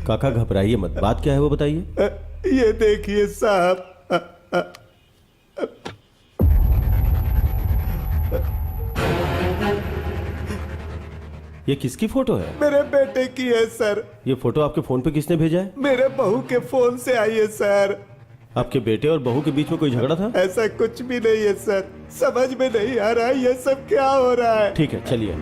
काका घबराइए मत, बात क्या है वो बताइए। ये देखिए साहब, ये किसकी फोटो है? मेरे बेटे की है सर। ये फोटो आपके फोन पे किसने भेजा है? मेरे बहू के फोन से आई है सर। आपके बेटे और बहू के बीच में कोई झगड़ा था? ऐसा कुछ भी नहीं है सर, समझ में नहीं आ रहा ये सब क्या हो रहा है। ठीक है चलिए।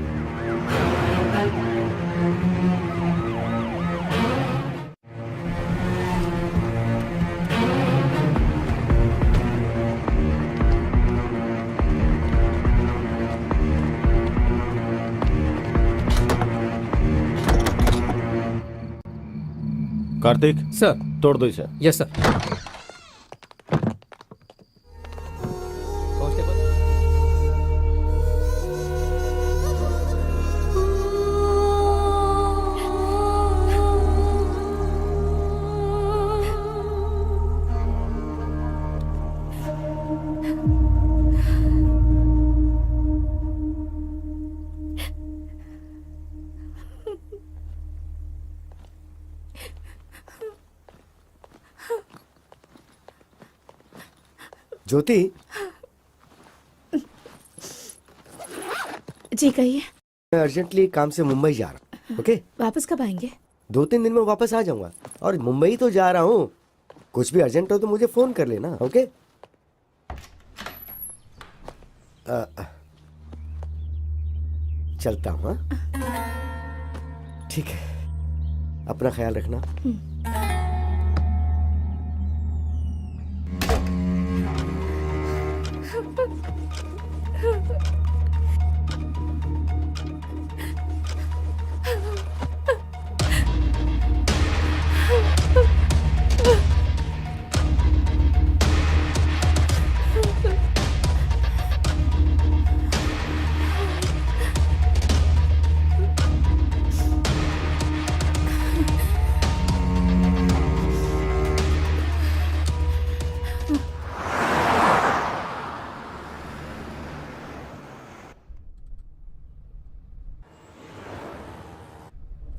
कार्तिक सर। तोड़ दो इसे। Yes sir. ज्योति जी कहिए। मैं अर्जेंटली काम से मुंबई जा रहा हूँ। ओके, वापस कब आएंगे? 2-3 दिन में वापस आ जाऊंगा। और मुंबई तो जा रहा हूँ, कुछ भी अर्जेंट हो तो मुझे फोन कर लेना। ओके, चलता हूँ। ठीक है, अपना ख्याल रखना।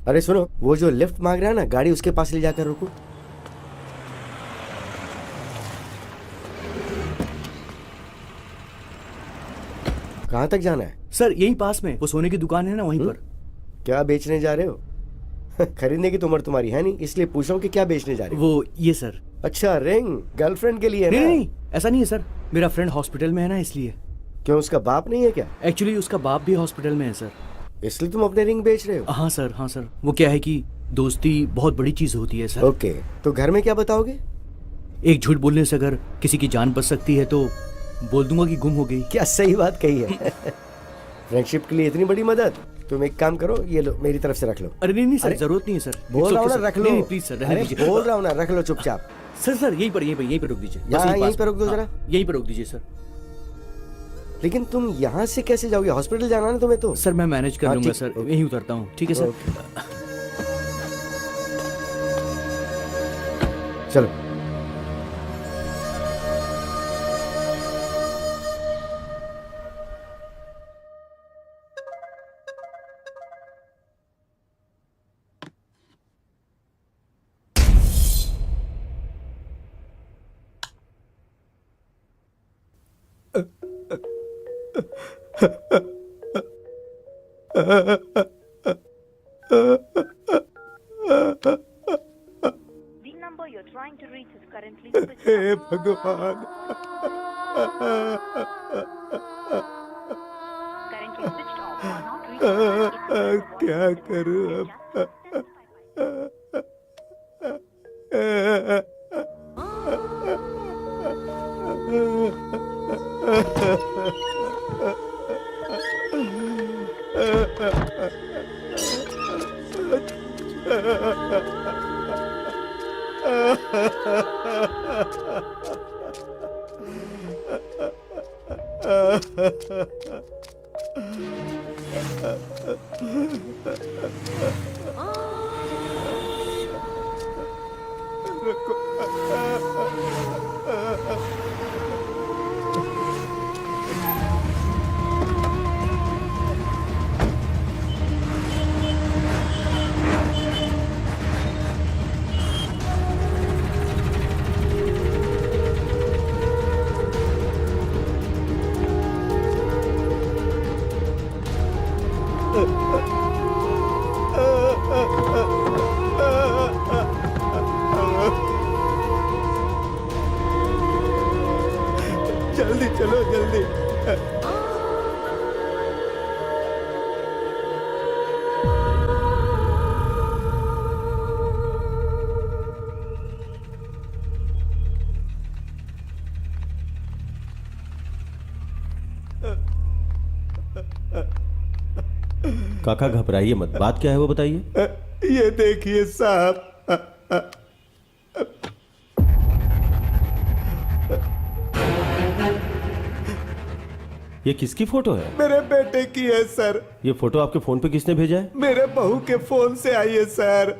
अरे सुनो, वो जो लिफ्ट मांग रहा है ना, गाड़ी उसके पास ले जाकर रुको। कहाँ तक जाना है? सर यही पास में वो सोने की दुकान है ना, वहीं पर। क्या बेचने जा रहे हो? खरीदने की तो उम्र तुम्हारी है नहीं, इसलिए पूछ रहा हूँ कि क्या बेचने जा रहे हो। वो ये सर। अच्छा, रिंग गर्लफ्रेंड के लिए है नहीं, ना? नहीं ऐसा नहीं है सर, मेरा फ्रेंड हॉस्पिटल में है ना, इसलिए। क्यों, उसका बाप नहीं है क्या? एक्चुअली उसका बाप भी हॉस्पिटल में है सर, इसलिए तुम अपने रिंग बेच रहे हो? हाँ सर, हाँ सर। वो क्या है कि दोस्ती बहुत बड़ी चीज होती है सर। ओके, तो घर में क्या बताओगे? एक झूठ बोलने से अगर किसी की जान बच सकती है तो बोल दूंगा कि गुम हो गई। क्या सही बात कही है। फ्रेंडशिप के लिए इतनी बड़ी मदद। तुम एक काम करो, ये लो, मेरी तरफ से रख लो। अरे नहीं नहीं सर, अरे, जरूरत नहीं है सर। बोल रहा हूँ ना, रख लो। नहीं प्लीज सर, रहने अरे दीजिए। बोल रहा हूँ ना, रख लो चुपचाप। सर सर यहीं पर रोक दीजिए। बस यहाँ, यहीं पास पर रोक दो में। जरा। हाँ, यहीं पर रोक दीजिए सर। लेकिन तुम यहाँ से कैसे जाओगे? हॉस्पिटल जाना ना तुम्हें तो। सर मैं मैनेज कर हाँ, लूंगा ठीक, सर, ओके। यहीं उतरता हूँ। ठीक है सर। चलो। The number you're trying to reach is currently switched hey off. भगवान, Currently switched off or not reachable. क्या करूं अब? जल्दी चलो जल्दी। काका घबराइए मत, बात क्या है वो बताइए। ये देखिए साहब, ये किसकी फोटो है? मेरे बेटे की है सर। ये फोटो आपके फोन पे किसने भेजा है? मेरे बहू के फोन से आई है सर।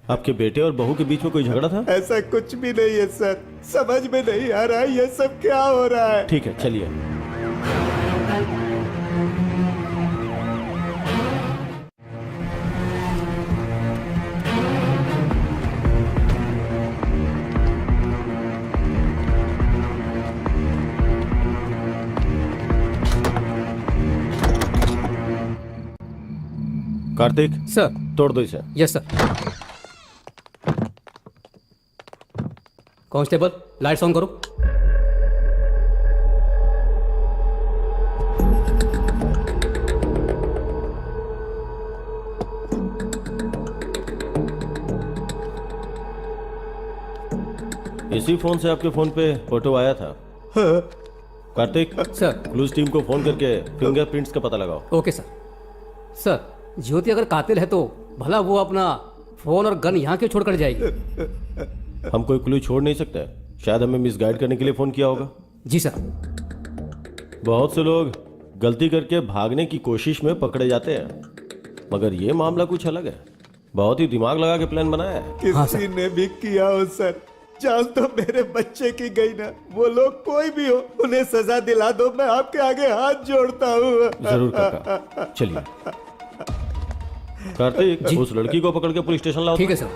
आपके बेटे और बहू के बीच में कोई झगड़ा था? ऐसा कुछ भी नहीं है सर, समझ में नहीं आ रहा ये सब क्या हो रहा है। ठीक है चलिए। कार्तिक सर। तोड़ दो इसे। Yes sir. Constable lights on करो। इसी फोन से आपके फोन पे फोटो आया था। कार्तिक सर। क्लूज टीम को फोन करके फिंगरप्रिंट्स का पता लगाओ। Okay sir. सर ज्योति अगर कातिल है तो भला वो अपना फोन और गन यहाँ क्यों छोड़कर जाएगी? हम कोई क्लू छोड़ नहीं सकते, शायद हमें मिसगाइड करने के लिए फोन किया होगा। जी सर। बहुत से लोग गलती करके भागने की कोशिश में पकड़े जाते हैं, मगर ये मामला कुछ अलग है। बहुत ही दिमाग लगा के प्लान बनाया है। हाँ, किसी ने भी किया हो सर, जान तो मेरे बच्चे की गई ना। वो लोग कोई भी हो, उन्हें सजा दिला दो, मैं आपके आगे हाथ जोड़ता हूँ। जरूर काका, चलिए। कार्तिक उस लड़की को पकड़ के पुलिस स्टेशन लाओ। ठीक है सर।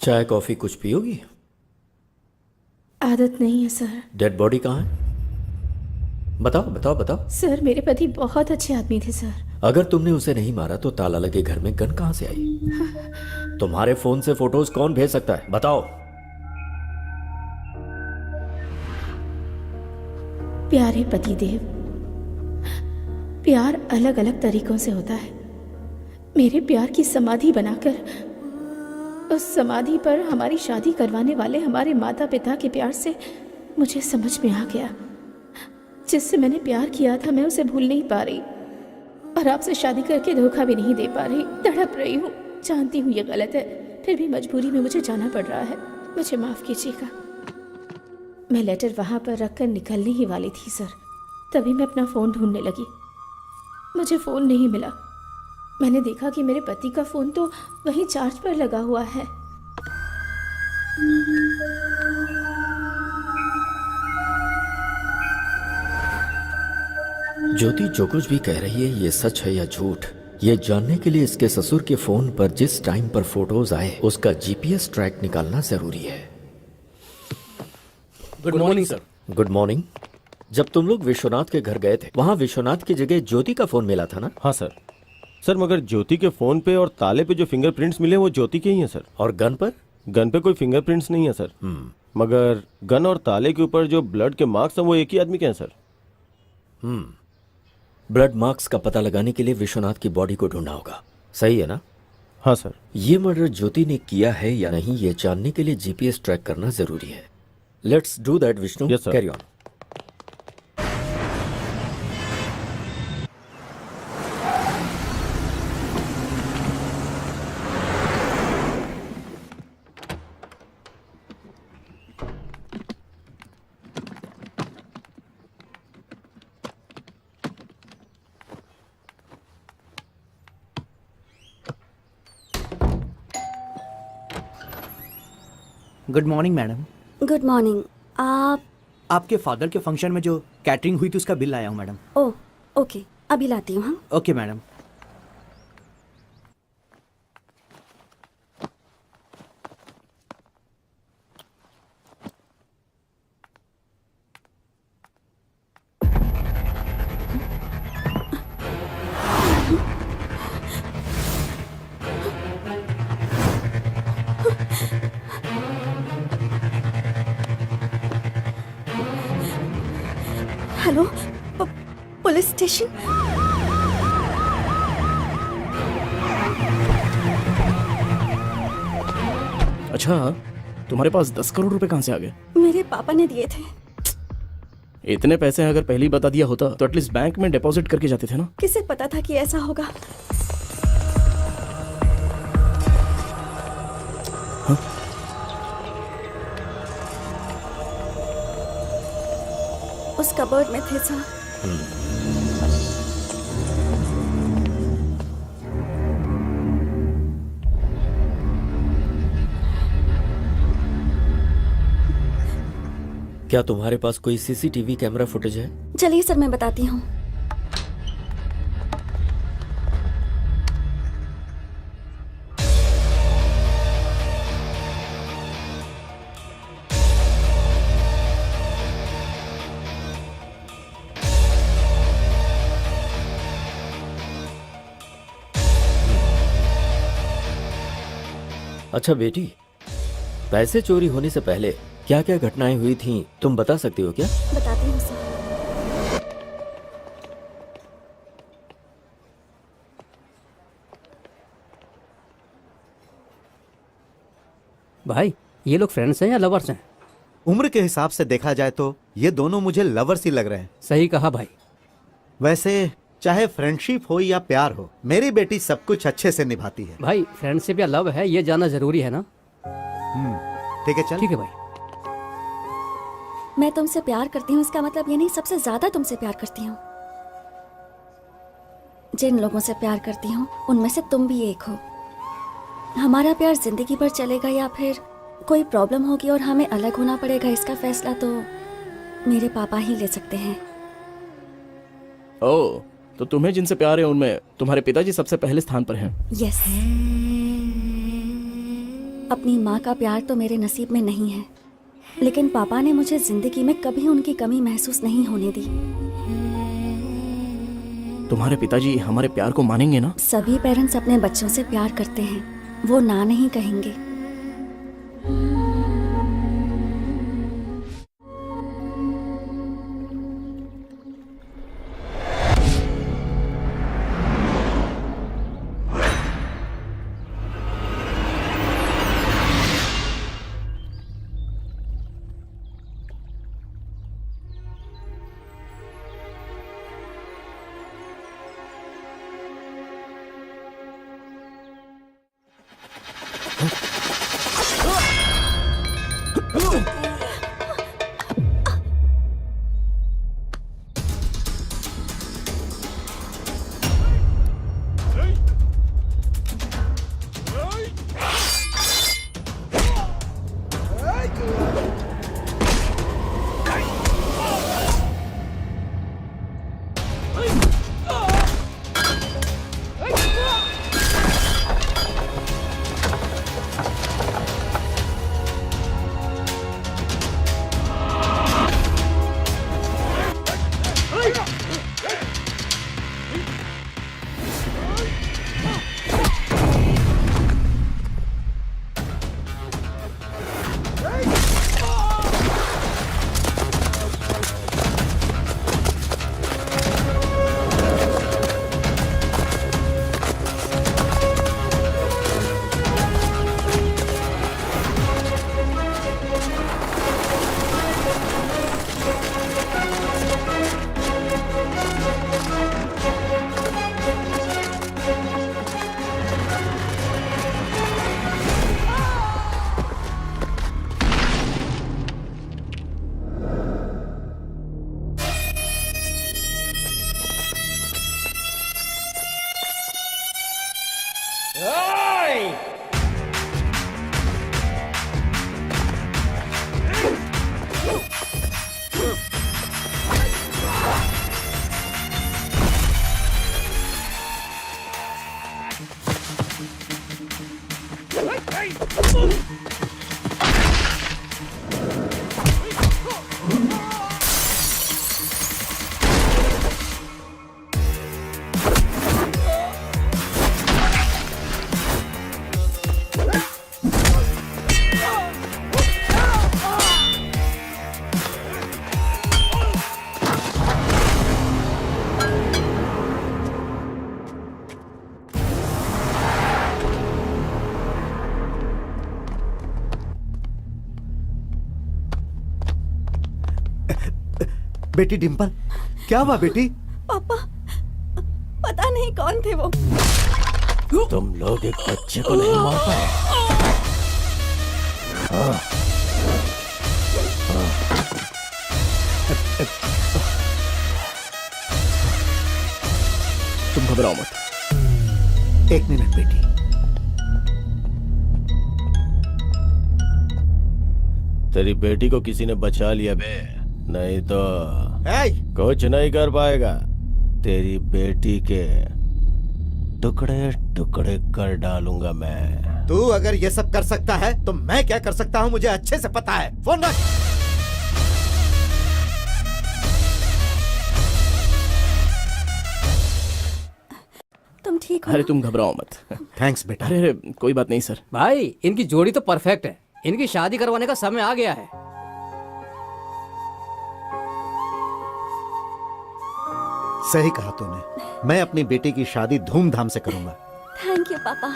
चाय कॉफी कुछ पियोगी? आदत नहीं है सर। डेड बॉडी कहाँ है? बताओ बताओ बताओ। सर मेरे पति बहुत अच्छे आदमी थे सर। अगर तुमने उसे नहीं मारा तो ताला लगे घर में गन कहाँ से आई? तुम्हारे फोन से फोटोज कौन भेज सकता है? बताओ। प्यारे पतिदेव, प्यार अलग अलग तरीकों से होता है। मेरे प्यार की समाधि बनाकर उस समाधि पर हमारी शादी करवाने वाले हमारे माता पिता के प्यार से मुझे समझ में आ गया, जिससे मैंने प्यार किया था मैं उसे भूल नहीं पा रही, और आपसे शादी करके धोखा भी नहीं दे पा रही। तड़प रही हूँ, जानती हूँ ये गलत है, फिर भी मजबूरी में मुझे जाना पड़ रहा है। मुझे माफ़ कीजिएगा। मैं लेटर वहाँ पर रखकर निकलने ही वाली थी सर, तभी मैं अपना फ़ोन ढूंढने लगी। मुझे फ़ोन नहीं मिला। मैंने देखा कि मेरे पति का फ़ोन तो वहीं चार्ज पर लगा हुआ है। ज्योति जो कुछ भी कह रही है ये सच है या झूठ, ये जानने के लिए इसके ससुर के फोन पर जिस टाइम पर फोटोज आए उसका जीपीएस ट्रैक निकालना जरूरी है। Good morning sir. Good morning. जब तुम लोग विश्वनाथ के घर गए थे वहां विश्वनाथ की जगह ज्योति का फोन मिला था ना? हाँ सर। सर मगर ज्योति के फोन पे और ताले पे जो फिंगरप्रिंट्स मिले वो ज्योति के ही हैं सर। और गन पर? गन पे कोई फिंगरप्रिंट्स नहीं है सर। मगर गन और ताले के ऊपर जो ब्लड के मार्क्स हैं वो एक ही आदमी के हैं सर। ब्लड मार्क्स का पता लगाने के लिए विश्वनाथ की बॉडी को ढूंढना होगा, सही है ना? हाँ सर। ये मर्डर ज्योति ने किया है या नहीं ये जानने के लिए जीपीएस ट्रैक करना जरूरी है। Let's do that Vishnu. Yes, sir. Carry on. Good morning madam. Good morning. आप? आपके फादर के फंक्शन में जो कैटरिंग हुई थी उसका बिल लाया हूँ मैडम। ओह ओके, अभी लाती हूँ। हाँ okay madam. Hello police station. अच्छा, तुम्हारे पास 10 करोड़ रुपए कहाँ से आ गए? मेरे पापा ने दिए थे। इतने पैसे अगर पहले ही बता दिया होता तो एटलीस्ट बैंक में डिपॉजिट करके जाते थे ना। किसे पता था कि ऐसा होगा? हाँ? उस कबर्ड में थे सर। क्या तुम्हारे पास कोई सीसीटीवी कैमरा फुटेज है? चलिए सर, मैं बताती हूँ। अच्छा बेटी, पैसे चोरी होने से पहले क्या क्या घटनाएं हुई थी तुम बता सकती हो क्या? बताती हूँ सर। भाई ये लोग फ्रेंड्स हैं या लवर्स हैं? उम्र के हिसाब से देखा जाए तो ये दोनों मुझे लवर्स ही लग रहे हैं। सही कहा भाई। वैसे चाहे फ्रेंडशिप हो या प्यार हो, मेरी बेटी सब कुछ अच्छे से निभाती है। भाई फ्रेंडशिप या लव है ये जानना जरूरी है ना? ठीक है, चल। ठीक है भाई। मैं तुमसे प्यार करती हूँ इसका मतलब ये नहीं सबसे ज्यादा तुमसे प्यार करती हूँ। जिन लोगों से प्यार करती हूँ उनमें से तुम भी एक हो। हमारा प्यार जिंदगी भर चलेगा या फिर कोई प्रॉब्लम होगी और हमें अलग होना पड़ेगा, इसका फैसला तो मेरे पापा ही ले सकते हैं। ओह, तो तुम्हें जिनसे प्यार है उनमें तुम्हारे पिताजी सबसे पहले स्थान पर हैं। यस। अपनी माँ का प्यार तो मेरे नसीब में नहीं है, लेकिन पापा ने मुझे जिंदगी में कभी उनकी कमी महसूस नहीं होने दी। तुम्हारे पिताजी हमारे प्यार को मानेंगे ना? सभी पेरेंट्स अपने बच्चों से प्यार करते हैं, वो ना नहीं कहेंगे। बेटी डिम्पल, क्या हुआ बेटी? पापा, पता नहीं कौन थे वो। तुम लोग एक बच्चे को नहीं मार पाए। तुम घबराओ मत। एक मिनट बेटी। तेरी बेटी को किसी ने बचा लिया बे, नहीं तो ए, कुछ नहीं कर पाएगा। तेरी बेटी के टुकड़े टुकड़े कर डालूंगा मैं। तू अगर ये सब कर सकता है तो मैं क्या कर सकता हूँ मुझे अच्छे से पता है। फोन रख। तुम ठीक हो? अरे तुम घबराओ मत। थैंक्स बेटा। अरे अरे कोई बात नहीं सर। भाई इनकी जोड़ी तो परफेक्ट है, इनकी शादी करवाने का समय आ गया है। सही कहा तूने। मैं अपनी बेटी की शादी धूमधाम से करूंगा। थैंक यू पापा।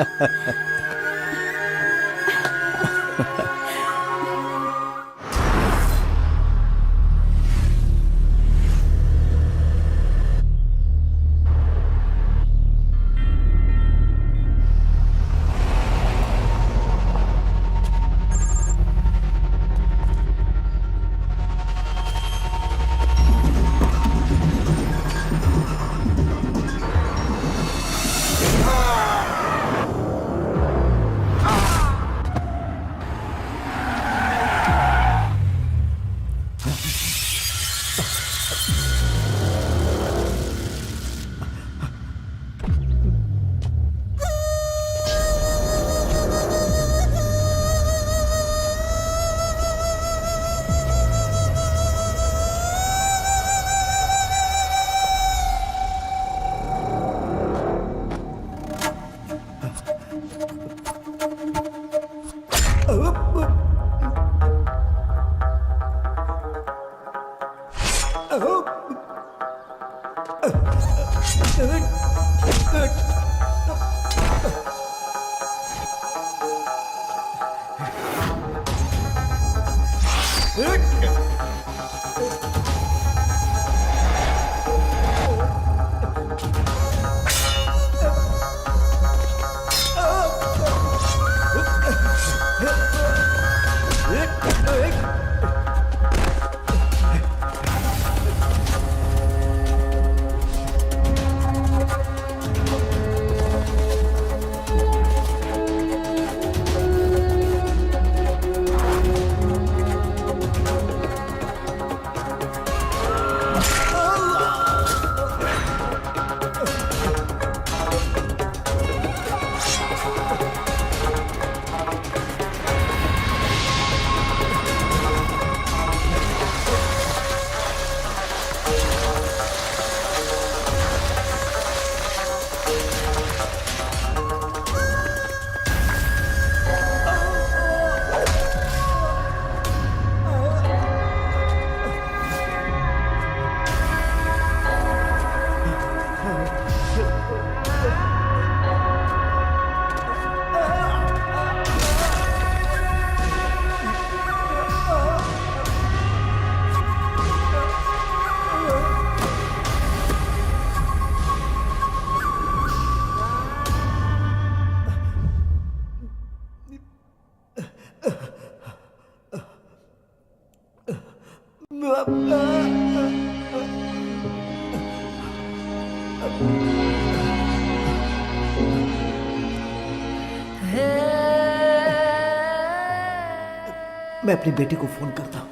मैं अपनी बेटी को फोन करता हूँ,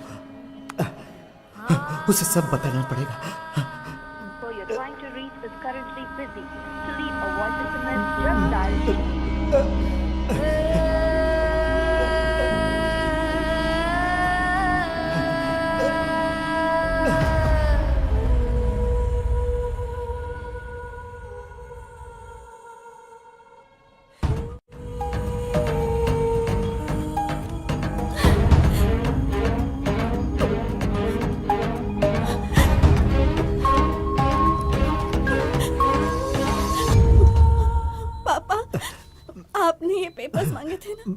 उसे सब बताना पड़ेगा। So you're trying to reach is currently busy. To leave a voice SMS, just dial पापा, आपने ये पेपर्स मांगे थे ना?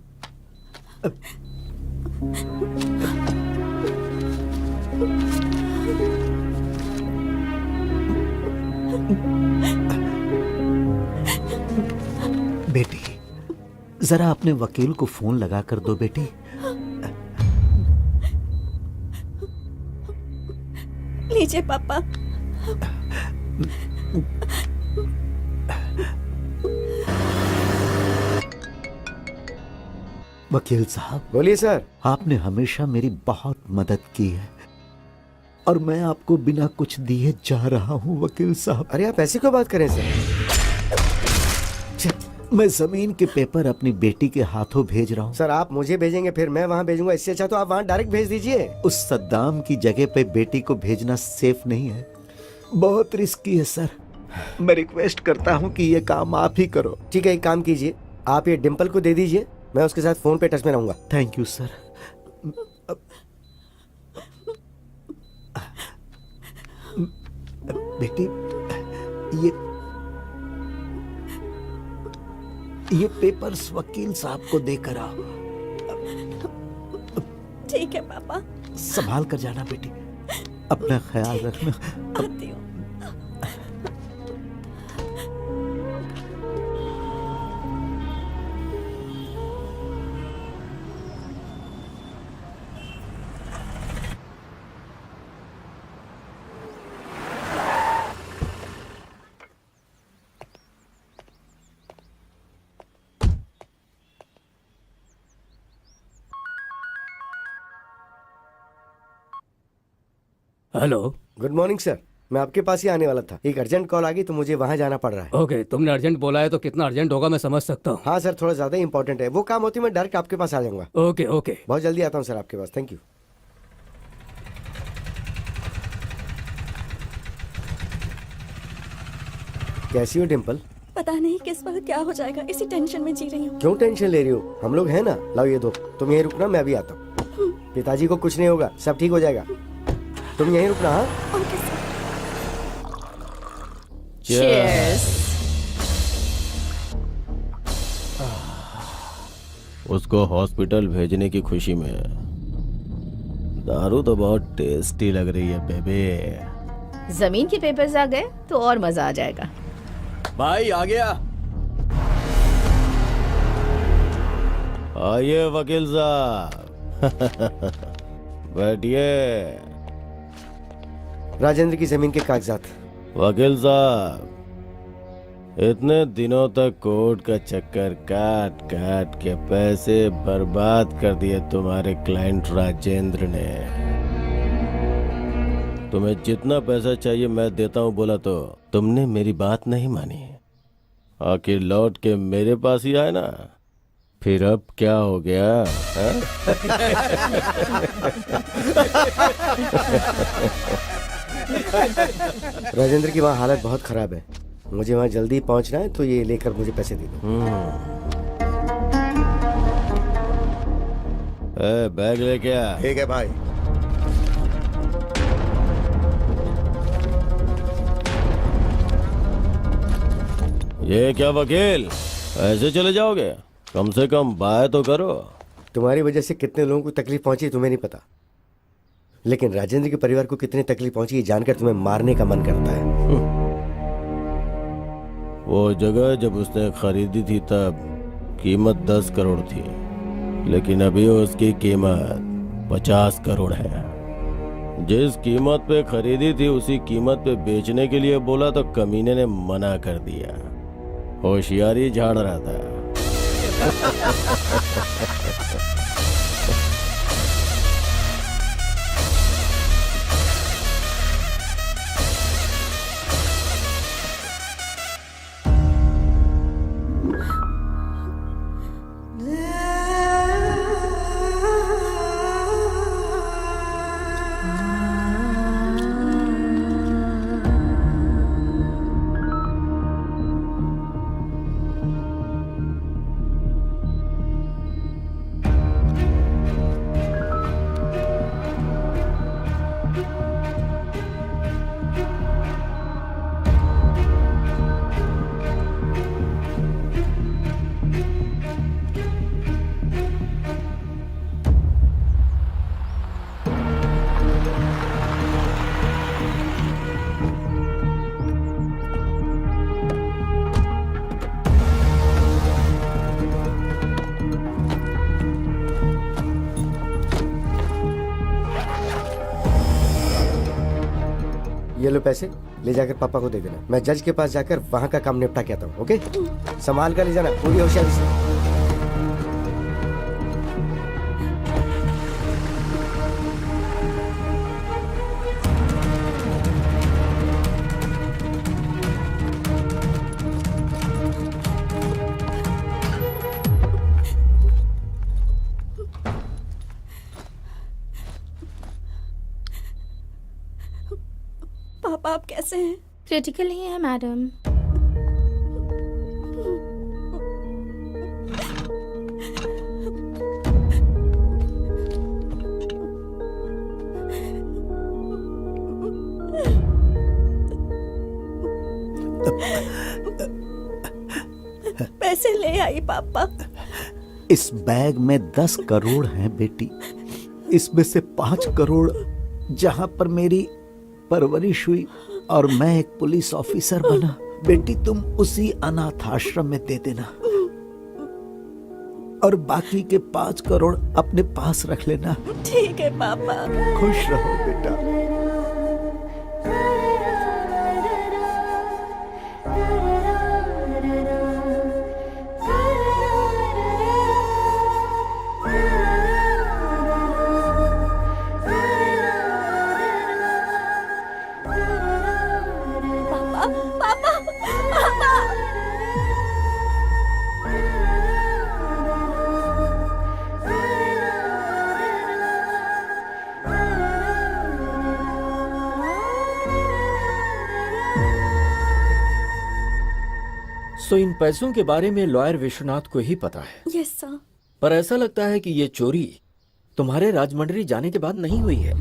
बेटी, जरा अपने वकील को फोन लगा कर दो बेटी। लीजिए पापा। वकील साहब, बोलिए सर। आपने हमेशा मेरी बहुत मदद की है और मैं आपको बिना कुछ दिए जा रहा हूं वकील साहब। अरे आप ऐसी क्यों बात करें सर? मैं जमीन के पेपर अपनी बेटी के हाथों भेज रहा हूं। सर आप मुझे भेजेंगे फिर मैं वहाँ भेजूंगा, इससे अच्छा तो आप वहाँ डायरेक्ट भेज दीजिए। उस सद्दाम की जगह पे बेटी को भेजना सेफ नहीं है, बहुत रिस्की है सर। मैं रिक्वेस्ट करता हूं कि ये काम आप ही करो। ठीक है, एक काम कीजिए, आप ये डिम्पल को दे दीजिए, मैं उसके साथ फोन पे टच में रहूंगा। Thank you sir. बेटी, ये पेपर्स वकील साहब को देकर आओ। ठीक है पापा। संभाल कर जाना बेटी, अपना ख्याल रखना। आती हूँ। हेलो। गुड मॉर्निंग सर, मैं आपके पास ही आने वाला था, एक अर्जेंट कॉल आ गई तो मुझे वहाँ जाना पड़ रहा है। ओके, तुमने अर्जेंट बोला है तो कितना अर्जेंट होगा मैं समझ सकता हूँ। हाँ सर, थोड़ा ज्यादा इंपॉर्टेंट है, वो काम होती मैं डायरेक्ट आपके पास आ जाऊंगा। Okay okay. बहुत जल्दी आता हूँ सर आपके पास। Thank you. कैसी हो डिम्पल? पता नहीं किस वक्त क्या हो जाएगा, इसी टेंशन में जी रही हूँ। क्यों टेंशन ले रही हो? हम लोग हैं ना। लाओ ये दो, तुम यहीं रुकना, मैं अभी आता हूँ। पिताजी को कुछ नहीं होगा, सब ठीक हो जाएगा, तुम यहीं रुकना। हाँ ओके सर। उसको हॉस्पिटल भेजने की खुशी में दारू तो बहुत टेस्टी लग रही है बेबे। जमीन के पेपर्स आ गए तो और मजा आ जाएगा। भाई आ गया। आइए वकील साहब। बैठिए। राजेंद्र की जमीन के कागजात। वकील साहब, इतने दिनों तक कोर्ट का चक्कर काट काट के पैसे बर्बाद कर दिए तुम्हारे क्लाइंट राजेंद्र ने। तुम्हें जितना पैसा चाहिए मैं देता हूं बोला तो तुमने मेरी बात नहीं मानी, आखिर लौट के मेरे पास ही आए ना। फिर अब क्या हो गया? राजेंद्र की वहाँ हालत बहुत खराब है, मुझे वहाँ जल्दी पहुँचना है, तो ये लेकर मुझे पैसे दे दो। बैग लेके आ। ठीक है भाई। ये क्या वकील, ऐसे चले जाओगे? कम से कम बाय तो करो। तुम्हारी वजह से कितने लोगों को तकलीफ पहुंची तुम्हें नहीं पता, लेकिन राजेंद्र के परिवार को कितनी तकलीफ पहुंची ये जानकर तुम्हें मारने का मन करता है। वो जगह जब उसने खरीदी थी तब कीमत 10 करोड़ थी, लेकिन अभी उसकी कीमत 50 करोड़ है। जिस कीमत पे खरीदी थी उसी कीमत पे बेचने के लिए बोला तो कमीने ने मना कर दिया। होशियारी झाड़ रहा था। ये लो पैसे, ले जाकर पापा को दे देना। मैं जज के पास जाकर वहाँ का काम निपटा के आता हूँ। ओके, संभाल कर ले जाना पूरी होशियारी से। पापा आप कैसे हैं? क्रिटिकल ही है मैडम। पैसे ले आई पापा। इस बैग में 10 करोड़ हैं बेटी। इसमें से 5 करोड़ जहां पर मेरी परवरिश हुई और मैं एक पुलिस ऑफिसर बना, बेटी तुम उसी अनाथ आश्रम में दे देना और बाकी के 5 करोड़ अपने पास रख लेना। ठीक है पापा। खुश रहो बेटा। सो इन पैसों के बारे में लॉयर विश्वनाथ को ही पता है। Yes sir. पर ऐसा लगता है कि ये चोरी तुम्हारे राजमंड्री जाने के बाद नहीं हुई है,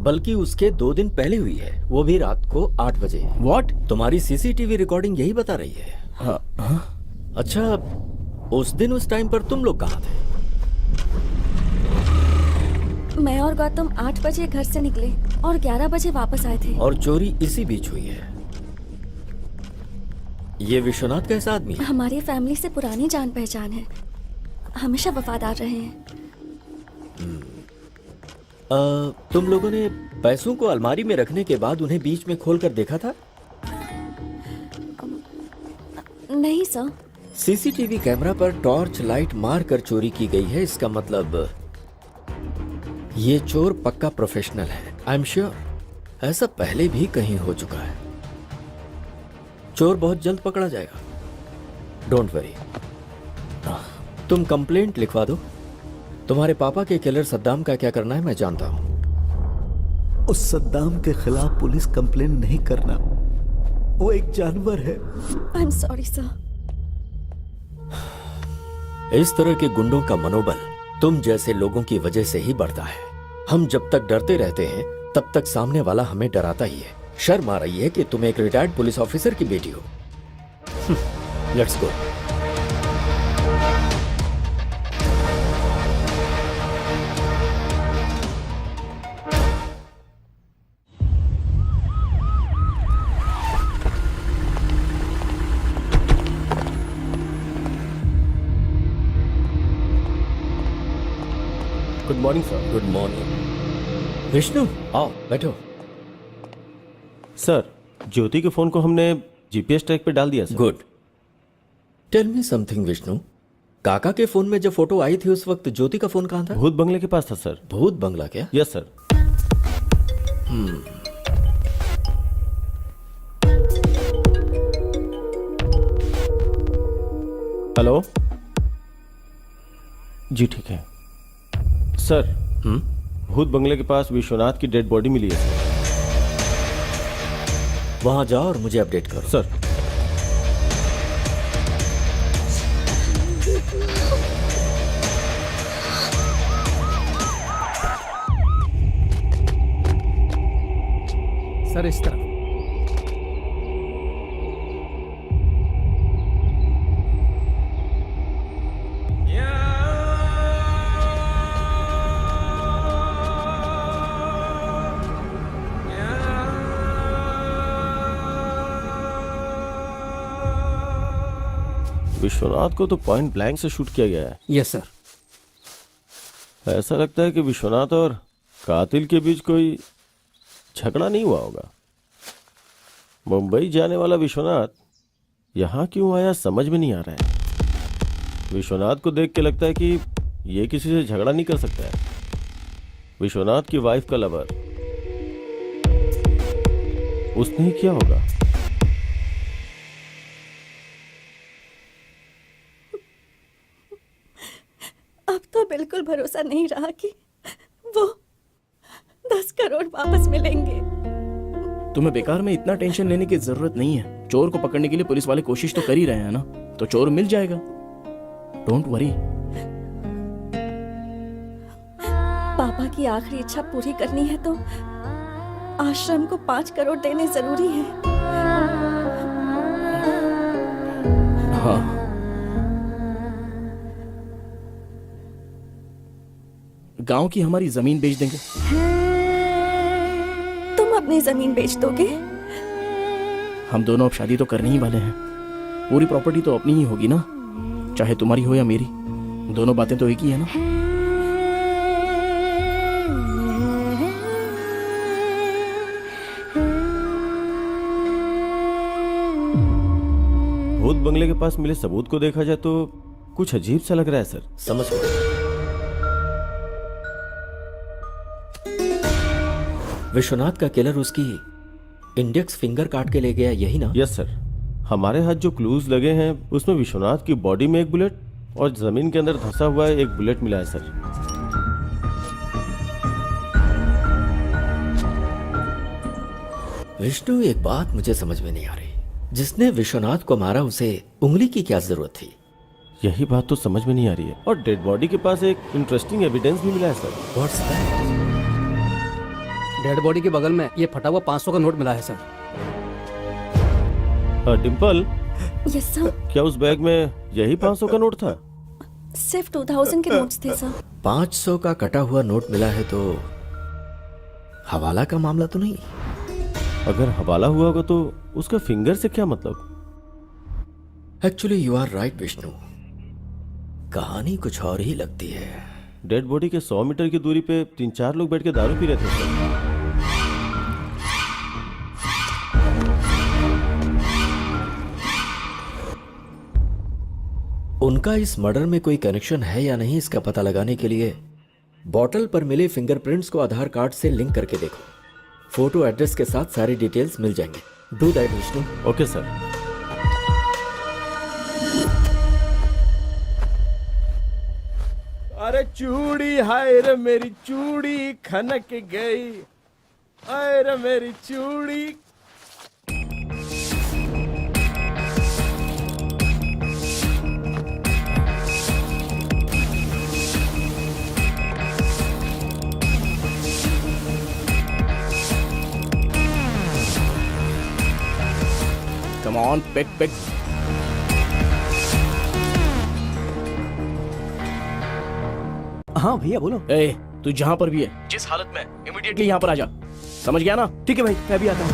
बल्कि उसके 2 दिन पहले हुई है, वो भी रात को 8 बजे। व्हाट? तुम्हारी सीसीटीवी रिकॉर्डिंग यही बता रही है। हाँ। अच्छा, उस दिन उस टाइम पर तुम लोग कहाँ थे? मैं और गौतम 8 बजे घर से निकले और 11 बजे वापस आए थे। और चोरी इसी बीच हुई है। ये विश्वनाथ कैसा आदमी है? हमारी फैमिली से पुरानी जान पहचान है, हमेशा वफादार रहे हैं। तुम लोगों ने पैसों को अलमारी में रखने के बाद उन्हें बीच में खोलकर देखा था? नहीं सर। सीसीटीवी कैमरा पर टॉर्च लाइट मार कर चोरी की गई है, इसका मतलब ये चोर पक्का प्रोफेशनल है। आई एम श्योर ऐसा पहले भी कहीं हो चुका है। चोर बहुत जल्द पकड़ा जाएगा, डोंट वरी। तुम कंप्लेंट लिखवा दो। तुम्हारे पापा के किलर सद्दाम का क्या करना है मैं जानता हूं। उस सद्दाम के खिलाफ पुलिस कंप्लेन नहीं करना, वो एक जानवर है। I am sorry sir. इस तरह के गुंडों का मनोबल तुम जैसे लोगों की वजह से ही बढ़ता है। हम जब तक डरते रहते हैं तब तक सामने वाला हमें डराता ही है। शर्म आ रही है कि तुम एक रिटायर्ड पुलिस ऑफिसर की बेटी हो। Let's go. Good morning sir. Good morning. Vishnu आओ बैठो। सर, ज्योति के फोन को हमने जीपीएस ट्रैक पे डाल दिया sir. Good. Tell me something Vishnu, काका के फोन में जब फोटो आई थी उस वक्त ज्योति का फोन कहाँ था? भूत बंगले के पास था सर। भूत बंगला क्या? Yes sir. हेलो जी, ठीक है सर। भूत बंगले के पास विश्वनाथ की डेड बॉडी मिली है सर। वहां जाओ और मुझे अपडेट करो। सर। सर इस तरफ। विश्वनाथ को तो पॉइंट ब्लैंक से शूट किया गया है। Yes sir. ऐसा लगता है कि विश्वनाथ और कातिल के बीच कोई झगड़ा नहीं हुआ होगा। मुंबई जाने वाला विश्वनाथ यहाँ क्यों आया समझ में नहीं आ रहा है। विश्वनाथ को देख के लगता है कि ये किसी से झगड़ा नहीं कर सकता है। विश्वनाथ की वाइफ का लवर, उसने ही किया होगा। अब तो बिल्कुल भरोसा नहीं रहा कि वो 10 करोड़ वापस मिलेंगे। तुम्हें बेकार में इतना टेंशन लेने की जरूरत नहीं है। चोर को पकड़ने के लिए पुलिस वाले कोशिश तो कर ही रहे हैं ना, तो चोर मिल जाएगा। Don't worry. पापा की आखिरी इच्छा पूरी करनी है तो आश्रम को 5 करोड़ देने जरूरी है। हाँ, गांव की हमारी जमीन बेच देंगे। तुम अपनी जमीन बेच दोगे? हम दोनों अब शादी तो करने ही वाले हैं। पूरी प्रॉपर्टी तो अपनी ही होगी ना, चाहे तुम्हारी हो या मेरी। दोनों बातें तो एक ही है ना। भूत बंगले के पास मिले सबूत को देखा जाए तो कुछ अजीब सा लग रहा है सर। समझ गया। विश्वनाथ का किलर उसकी इंडेक्स फिंगर काट के ले गया, यही ना? Yes sir. हमारे हाथ जो क्लूज लगे हैं उसमें विश्वनाथ की बॉडी में एक बुलेट और जमीन के अंदर धंसा हुआ एक बुलेट मिला है सर। विष्णु, एक बात मुझे समझ में नहीं आ रही। जिसने विश्वनाथ को मारा उसे उंगली की क्या जरूरत थी? यही बात तो समझ में नहीं आ रही है। और डेड बॉडी के पास एक इंटरेस्टिंग एविडेंस भी मिला है sir. What's that? Dead body के बगल में ये फटा हुआ 500 का नोट मिला है सर। Dimple, yes sir. क्या उस बैग में यही 500 का नोट था? सिर्फ 2000 के नोट्स थे सर। 500 का कटा हुआ नोट मिला है तो हवाला का मामला तो नहीं? अगर हवाला हुआ होगा तो उसका फिंगर से क्या मतलब? Actually you are right Vishnu, कहानी कुछ और ही लगती है। डेड बॉडी के 100 मीटर की दूरी पे 3-4 लोग बैठ के दारू पी रहे थे सर। उनका इस मर्डर में कोई कनेक्शन है या नहीं, इसका पता लगाने के लिए बॉटल पर मिले फिंगरप्रिंट्स को आधार कार्ड से लिंक करके देखो। फोटो एड्रेस के साथ सारी डिटेल्स मिल जाएंगे। Do that Vishnu. Okay sir. अरे चूड़ी, हाय रे मेरी चूड़ी खनक गई, हाय रे मेरी चूड़ी। Come on, pick. हाँ भैया बोलो। ए, तू जहां पर भी है, जिस हालत में, इमीडिएटली यहाँ पर आ जा। समझ गया ना? ठीक है भाई, मैं भी आता हूँ।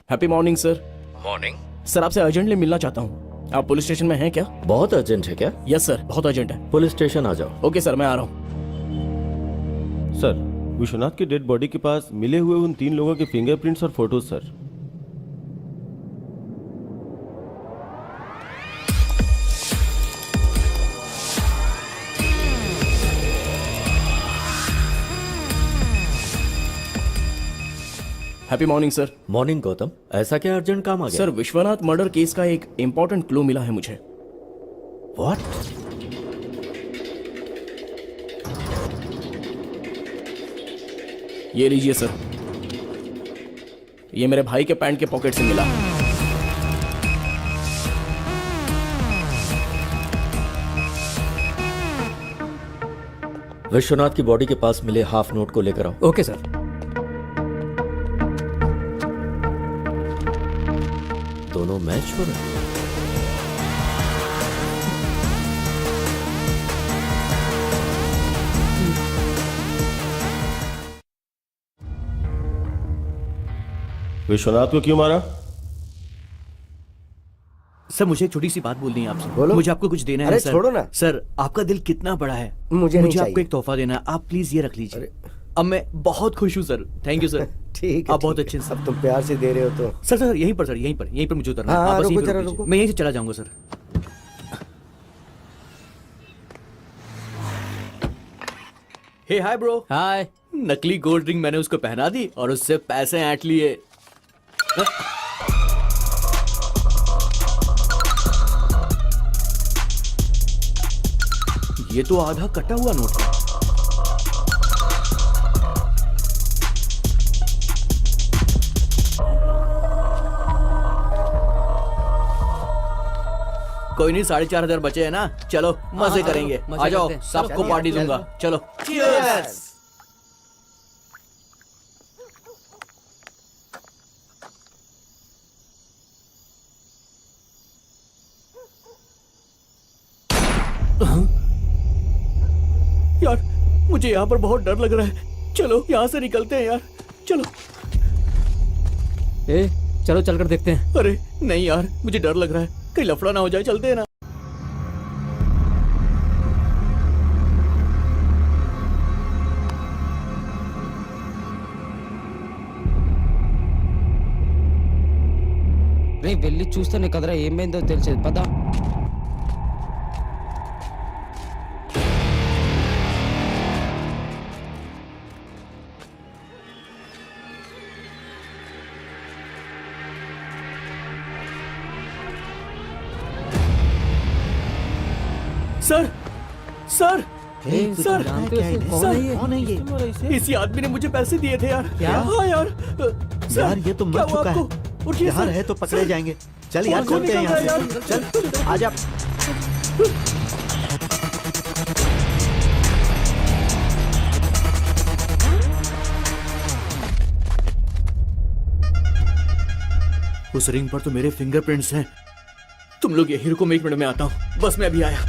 Happy morning sir. Morning. Sir, आपसे अर्जेंटली मिलना चाहता हूँ। आप पुलिस स्टेशन में हैं क्या? बहुत अर्जेंट है क्या? यस सर, बहुत अर्जेंट है। पुलिस स्टेशन आ जाओ। ओके सर, मैं आ रहा हूँ। सर, विश्वनाथ की डेड बॉडी के पास मिले हुए उन 3 लोगों के फिंगरप्रिंट्स और photos sir. Happy morning sir. Morning Gautam, ऐसा क्या अर्जेंट काम आ गया? सर, विश्वनाथ मर्डर केस का एक इंपॉर्टेंट क्लू मिला है मुझे। व्हाट? ये लीजिए सर, ये मेरे भाई के पैंट के पॉकेट से मिला। विश्वनाथ की बॉडी के पास मिले हाफ नोट को लेकर आओ। Okay sir. दोनों मैच हो रहे हैं। विश्वनाथ को क्यों मारा? सर मुझे एक छोटी सी बात बोलनी है आपसे। बोलो। मुझे आपको कुछ देना है अरे सर। छोड़ो ना। सर आपका दिल कितना बड़ा है, मुझे नहीं आपको चाहिए। एक तोहफा देना है, आप प्लीज ये रख लीजिए। अब मैं बहुत खुश हूँ सर, थैंक यू सर। ठीक है, आप बहुत ठीक अच्छे है। हैं सर। अब तुम प्यार से दे रहे हो तो सर सर यहीं पर, सर यहीं पर मुझे उतरना है। हाँ, आप बस रुको यहीं पर जरा, रुक लीजिए। रुको। मैं यहीं से चला जाऊंगा सर। हे हाय ब्रो। हाय। नकली गोल्ड रिंग मैंने उसको पहना दी और उससे पैसे ऐंठ लिए। ये तो आधा कटा हुआ नोट है। कोई नहीं, 4,500 बचे हैं ना, चलो मजे करेंगे। मजे आ जाओ, करते हैं। सबको पार्टी दूंगा। चलो। यार मुझे यहाँ पर बहुत डर लग रहा है, चलो यहाँ से निकलते हैं यार, चलो। ए चलो चलकर देखते हैं। अरे नहीं यार, मुझे डर लग रहा है, कहीं लफड़ा ना हो जाए, चलते हैं ना। రే వెళ్ళి చూస్తానే కదరా ఏమైందో తెలిసేది పదా. सर सर सर जानते हो इसे? कौन है ये? कौन है ये? इसी आदमी ने मुझे पैसे दिए थे यार। क्या? हाँ यार। यार ये तो क्या मर हुआ चुका आपको? है, उठिए यहाँ सर। रहे तो पकड़े जाएंगे। चल यार कौन चलते हैं निकल रहा यहाँ है से। यार? चल आजा। उस रिंग पर तो मेरे फिंगरप्रिंट्स हैं। तुम लोग यही रुको, मैं 1 मिनट में आता हूँ, बस मैं अभी आया।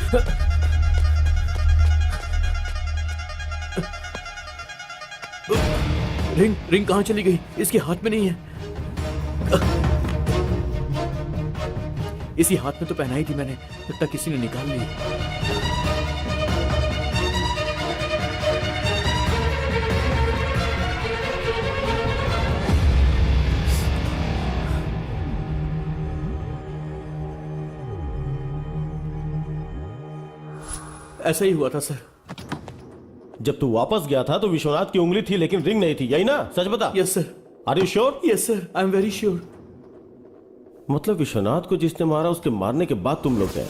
रिंग कहाँ चली गई? इसके हाथ में नहीं है। इसी हाथ में तो पहनाई थी मैंने, लगता किसी ने निकाल ली। ऐसा ही हुआ था सर। जब तू वापस गया था तो विश्वनाथ की उंगली थी लेकिन रिंग नहीं थी, यही ना? सच बता। Yes sir. Are you sure? Yes sir, I am very sure. मतलब विश्वनाथ को जिसने मारा उसके मारने के बाद तुम लोग गए,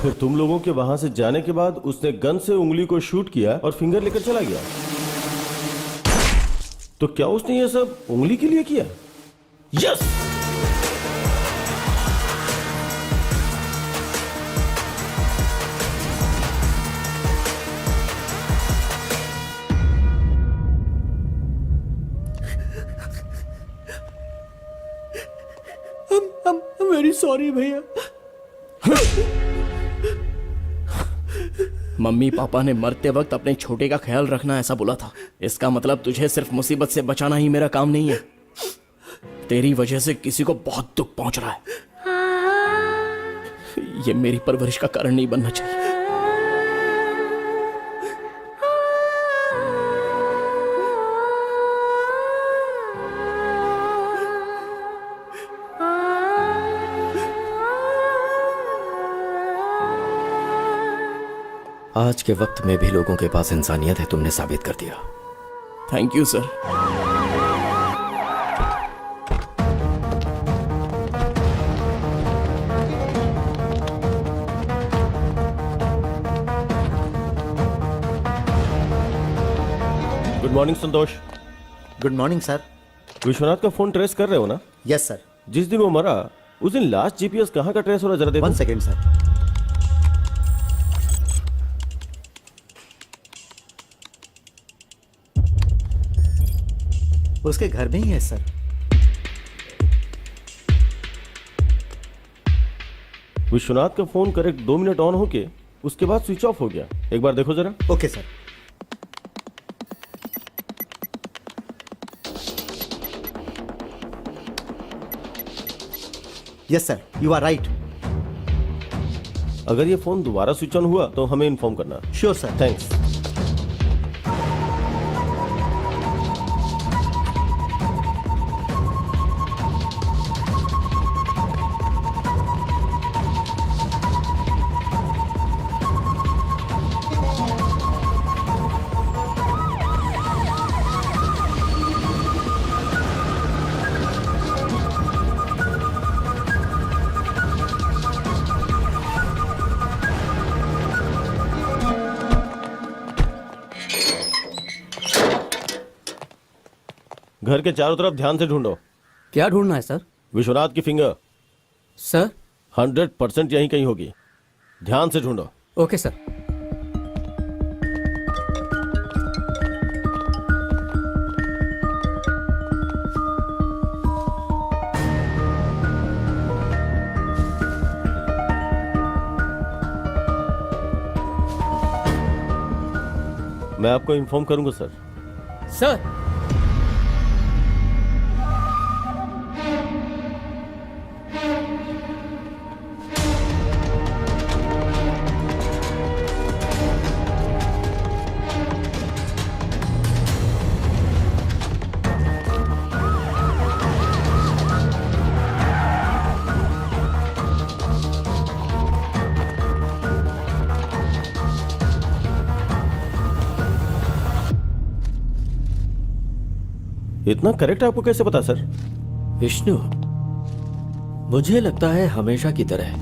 फिर तुम लोगों के वहां से जाने के बाद उसने गन से उंगली को शूट किया और फिंगर लेकर चला गया। तो क्या उसने ये सब उंगली के लिए किया? यस। I'm very sorry भैया। मम्मी पापा ने मरते वक्त अपने छोटे का ख्याल रखना ऐसा बोला था। इसका मतलब तुझे सिर्फ मुसीबत से बचाना ही मेरा काम नहीं है। तेरी वजह से किसी को बहुत दुख पहुंच रहा है। ये मेरी परवरिश का कारण नहीं बनना चाहिए। आज के वक्त में भी लोगों के पास इंसानियत है, तुमने साबित कर दिया। Thank you sir. Good morning Santosh. Good morning sir. Vishwanath का फोन ट्रेस कर रहे हो ना? Yes sir. जिस दिन वो मरा उस दिन लास्ट जीपीएस कहाँ का ट्रेस हो रहा, जरा देखो। 1 सेकेंड सर। उसके घर में ही है सर। विश्वनाथ का फोन करेक्ट 2 मिनट ऑन होके उसके बाद स्विच ऑफ हो गया। एक बार देखो जरा। Okay sir. Yes sir, you are right. अगर ये फोन दोबारा स्विच ऑन हुआ तो हमें इन्फॉर्म करना। Sure sir. थैंक्स। घर के चारों तरफ ध्यान से ढूंढो। क्या ढूंढना है सर? विश्वनाथ की फिंगर सर 100% यहीं कहीं होगी। ध्यान से ढूंढो। Okay sir. मैं आपको इन्फॉर्म करूंगा सर। सर इतना करेक्ट आपको कैसे पता सर? विष्णु, मुझे लगता है हमेशा की तरह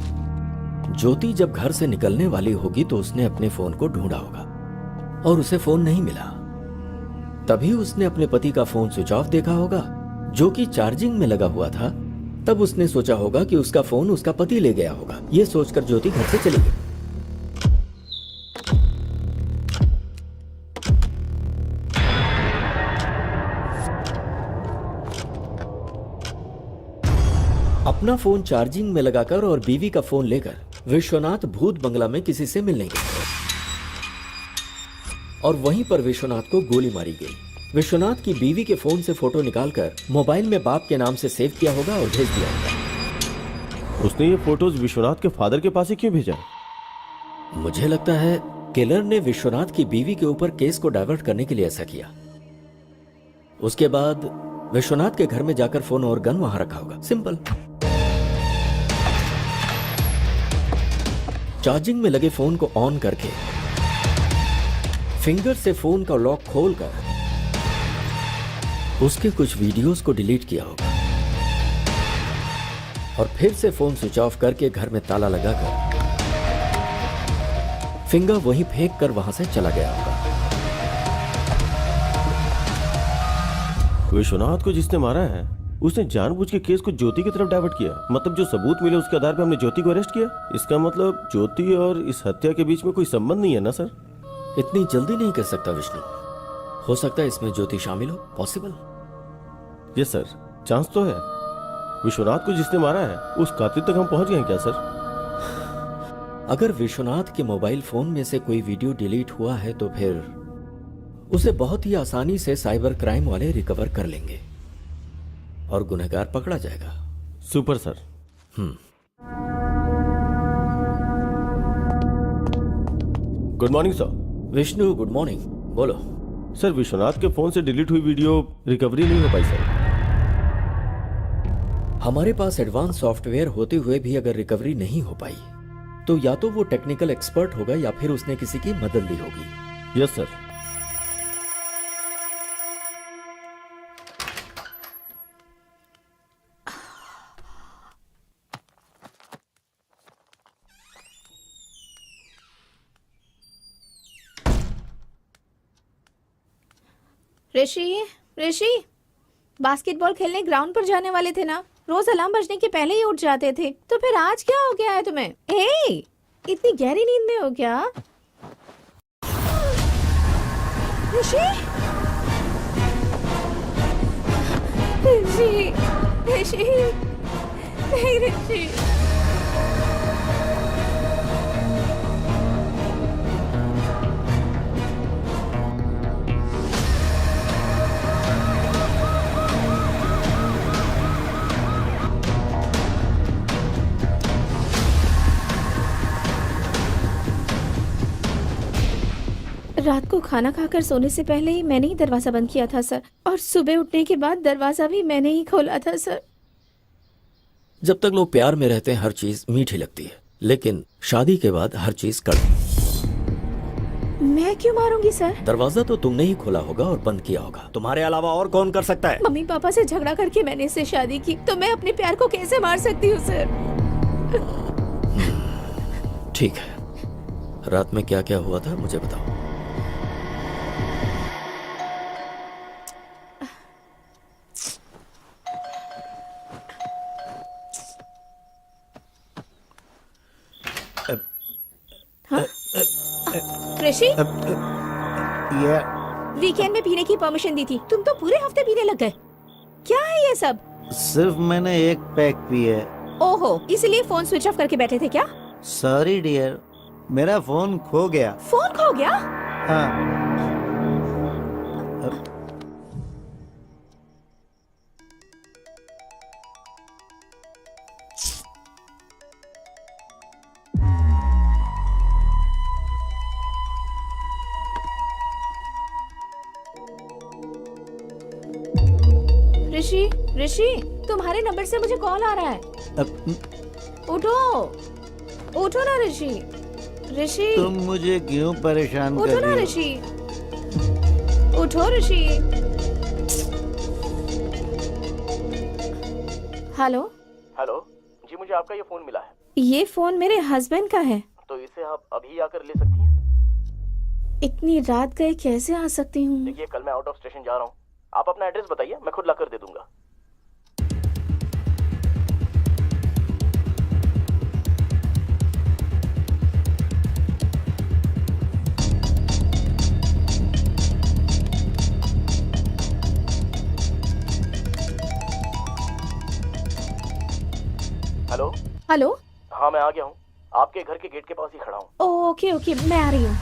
ज्योति जब घर से निकलने वाली होगी तो उसने अपने फोन को ढूंढा होगा और उसे फोन नहीं मिला। तभी उसने अपने पति का फोन स्विच ऑफ देखा होगा जो कि चार्जिंग में लगा हुआ था। तब उसने सोचा होगा कि उसका फोन उसका पति ले गया होगा। यह सोचकर ज्योति घर से चली गई। अपना फोन चार्जिंग में लगाकर और बीवी का फोन लेकर विश्वनाथ भूत बंगला में किसी से मिलने गए और वहीं पर विश्वनाथ को गोली मारी गई। विश्वनाथ की बीवी के फोन से फोटो निकालकर मोबाइल में बाप के नाम से सेव किया होगा और भेज दिया होगा। उसने ये फोटोज विश्वनाथ के फादर के पास ही क्यों भेजा? मुझे लगता है किलर ने विश्वनाथ की बीवी के ऊपर केस को डाइवर्ट करने के लिए ऐसा किया। उसके बाद विश्वनाथ के घर में जाकर फोन और गन वहां रखा होगा। सिंपल। चार्जिंग में लगे फोन को ऑन करके फिंगर से फोन का लॉक खोलकर उसके कुछ वीडियोस को डिलीट किया होगा और फिर से फोन स्विच ऑफ करके घर में ताला लगाकर फिंगर वहीं फेंक कर वहां से चला गया होगा। विश्वनाथ को जिसने मारा है उसने जानबूझ के केस को ज्योति की तरफ डाइवर्ट किया। मतलब जो सबूत मिले उसके आधार पर हमने ज्योति को अरेस्ट किया। इसका मतलब ज्योति और इस हत्या के बीच में कोई संबंध नहीं है ना सर? इतनी जल्दी नहीं कर सकता विष्णु। हो सकता है इसमें ज्योति शामिल हो। पॉसिबल। यस सर, चांस तो है। विश्वनाथ को जिसने मारा है उस कातिल तक हम पहुंच गए हैं क्या सर? अगर विश्वनाथ के मोबाइल फोन में से कोई वीडियो डिलीट हुआ है तो फिर उसे बहुत ही आसानी से साइबर क्राइम वाले रिकवर कर लेंगे और गुनहगार पकड़ा जाएगा। Super sir. Good morning sir. Vishnu good morning. बोलो। सर विश्वनाथ के फोन से डिलीट हुई वीडियो रिकवरी नहीं हो पाई सर। हमारे पास एडवांस सॉफ्टवेयर होते हुए भी अगर रिकवरी नहीं हो पाई तो या तो वो टेक्निकल एक्सपर्ट होगा या फिर उसने किसी की मदद ली होगी। Yes sir. Rishi, Rishi, basketball खेलने ग्राउंड पर जाने वाले थे ना? रोज अलार्म बजने के पहले ही उठ जाते थे। तो फिर आज क्या हो गया है तुम्हें? ए, इतनी गहरी नींद में हो क्या? ऋषि, ऋषि, ऋषि, नहीं ऋषि। रात को खाना खाकर सोने से पहले ही मैंने ही दरवाजा बंद किया था सर, और सुबह उठने के बाद दरवाजा भी मैंने ही खोला था सर। जब तक लोग प्यार में रहते हैं हर चीज मीठी लगती है, लेकिन शादी के बाद हर चीज कड़वी। मैं क्यों मारूंगी सर? दरवाजा तो तुमने ही खोला होगा और बंद किया होगा, तुम्हारे अलावा और कौन कर सकता है? मम्मी पापा से झगड़ा करके मैंने इससे शादी की, तो मैं अपने प्यार को कैसे मार सकती हूँ सर? ठीक है, रात में क्या क्या हुआ था मुझे बताओ। ऋषि, ये वीकेंड में पीने की परमिशन दी थी, तुम तो पूरे हफ्ते पीने लग गए। क्या है ये सब? सिर्फ मैंने एक पैक पी है। ओहो, इसलिए फोन स्विच ऑफ करके बैठे थे क्या? सॉरी डियर, मेरा फोन खो गया। फोन खो गया? हाँ। ऋषि, ऋषि, तुम्हारे नंबर से मुझे कॉल आ रहा है। उठो, उठो ना ऋषि। ऋषि, तुम मुझे क्यों परेशान कर उठो ना रही हो? ऋषि, उठो ऋषि। हेलो। हेलो जी, मुझे आपका ये फोन मिला है। ये फोन मेरे हस्बैंड का है। तो इसे आप अभी आकर ले सकती हैं? इतनी रात गए कैसे आ सकती हूँ? देखिए, कल मैं आउट ऑफ स्टेशन जा रहा हूँ, आप अपना एड्रेस बताइए, मैं खुद लाकर दे दूंगा। हेलो। हेलो। हाँ, मैं आ गया हूँ, आपके घर के गेट के पास ही खड़ा हूँ। ओके ओके, मैं आ रही हूँ।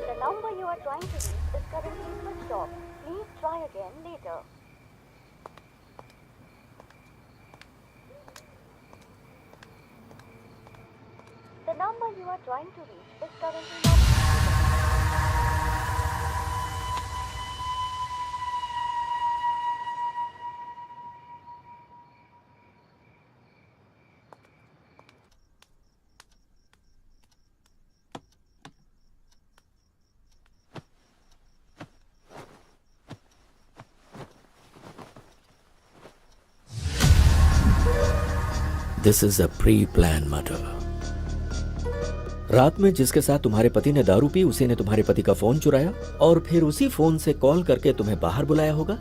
The number you are trying to reach is currently switched off. Please try again later. The number you are trying to reach is currently not. This is a pre plan murder. रात में जिसके साथ तुम्हारे पति ने दारू P, उसी ने तुम्हारे पति का फोन चुराया और फिर उसी फोन से कॉल करके तुम्हें बाहर बुलाया होगा,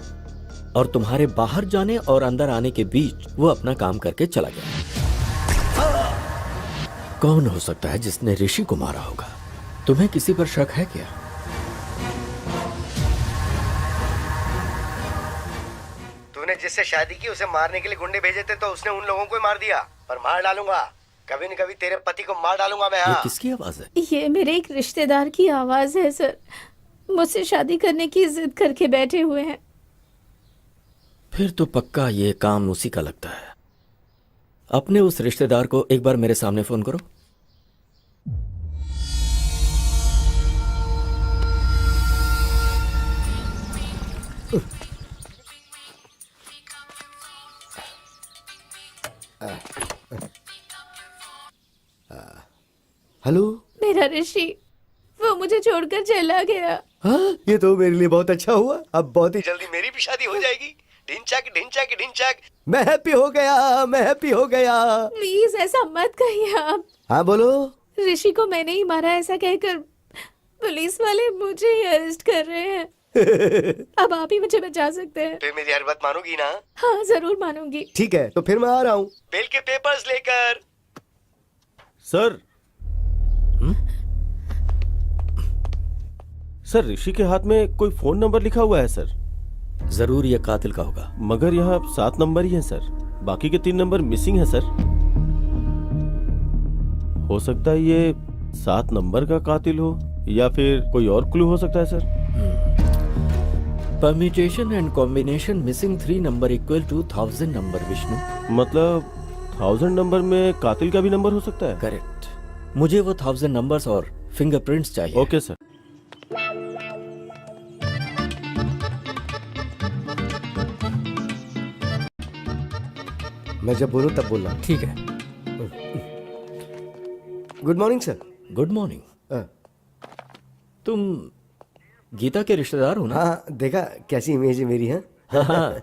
और तुम्हारे बाहर जाने और अंदर आने के बीच वो अपना काम करके चला गया। कौन हो सकता है जिसने ऋषि को मारा होगा? तुम्हें किसी पर शक है क्या? तूने जिससे शादी की उसे मारने के लिए गुंडे भेजे थे, तो उसने उन लोगों को ही मार दिया। पर मार डालूंगा, कभी न कभी तेरे पति को मार डालूंगा मैं। ये हाँ। किसकी आवाज है? ये मेरे एक रिश्तेदार की आवाज है सर, मुझसे शादी करने की जिद करके बैठे हुए हैं। फिर तो पक्का ये काम उसी का लगता है। अपने उस रिश्तेदार को एक बार मेरे सामने फोन करो। हेलो। मेरा ऋषि, वो मुझे छोड़कर चला गया। हाँ, ये तो मेरे लिए बहुत अच्छा हुआ। अब बहुत ही जल्दी मेरी भी शादी हो जाएगी। ढिंचक ढिंचक ढिंचक, मैं हैप्पी हो गया, मैं हैप्पी हो गया। प्लीज ऐसा मत कहिए आप। हाँ बोलो। ऋषि को मैंने ही मारा ऐसा कहकर पुलिस वाले मुझे ही अरेस्ट कर रहे हैं। अब आप ही मुझे बचा सकते हैं। फिर मेरी हर बात मानोगी ना? हाँ जरूर मानूंगी। ठीक है, तो फिर मैं आ रहा हूँ बेल के पेपर्स लेकर। सर, सर ऋषि के हाथ में कोई फोन नंबर लिखा हुआ है सर। जरूर ये कातिल का होगा। मगर यहाँ 7 नंबर ही है सर, बाकी के 3 नंबर मिसिंग है सर। हो सकता है ये 7 नंबर का कातिल हो या फिर कोई और क्लू हो सकता है sir. Permutation and combination missing 3 number equal to 1000 number Vishnu. मतलब 1000 नंबर में कातिल का भी नंबर हो सकता है? करेक्ट। मुझे वो 1000 नंबर्स और फिंगरप्रिंट्स चाहिए। Okay sir. मैं जब बोलूं तब बोलना। ठीक है। Good morning sir. Good morning. हाँ तुम गीता के रिश्तेदार हो ना? हाँ, देखा कैसी इमेज है मेरी। है हाँ,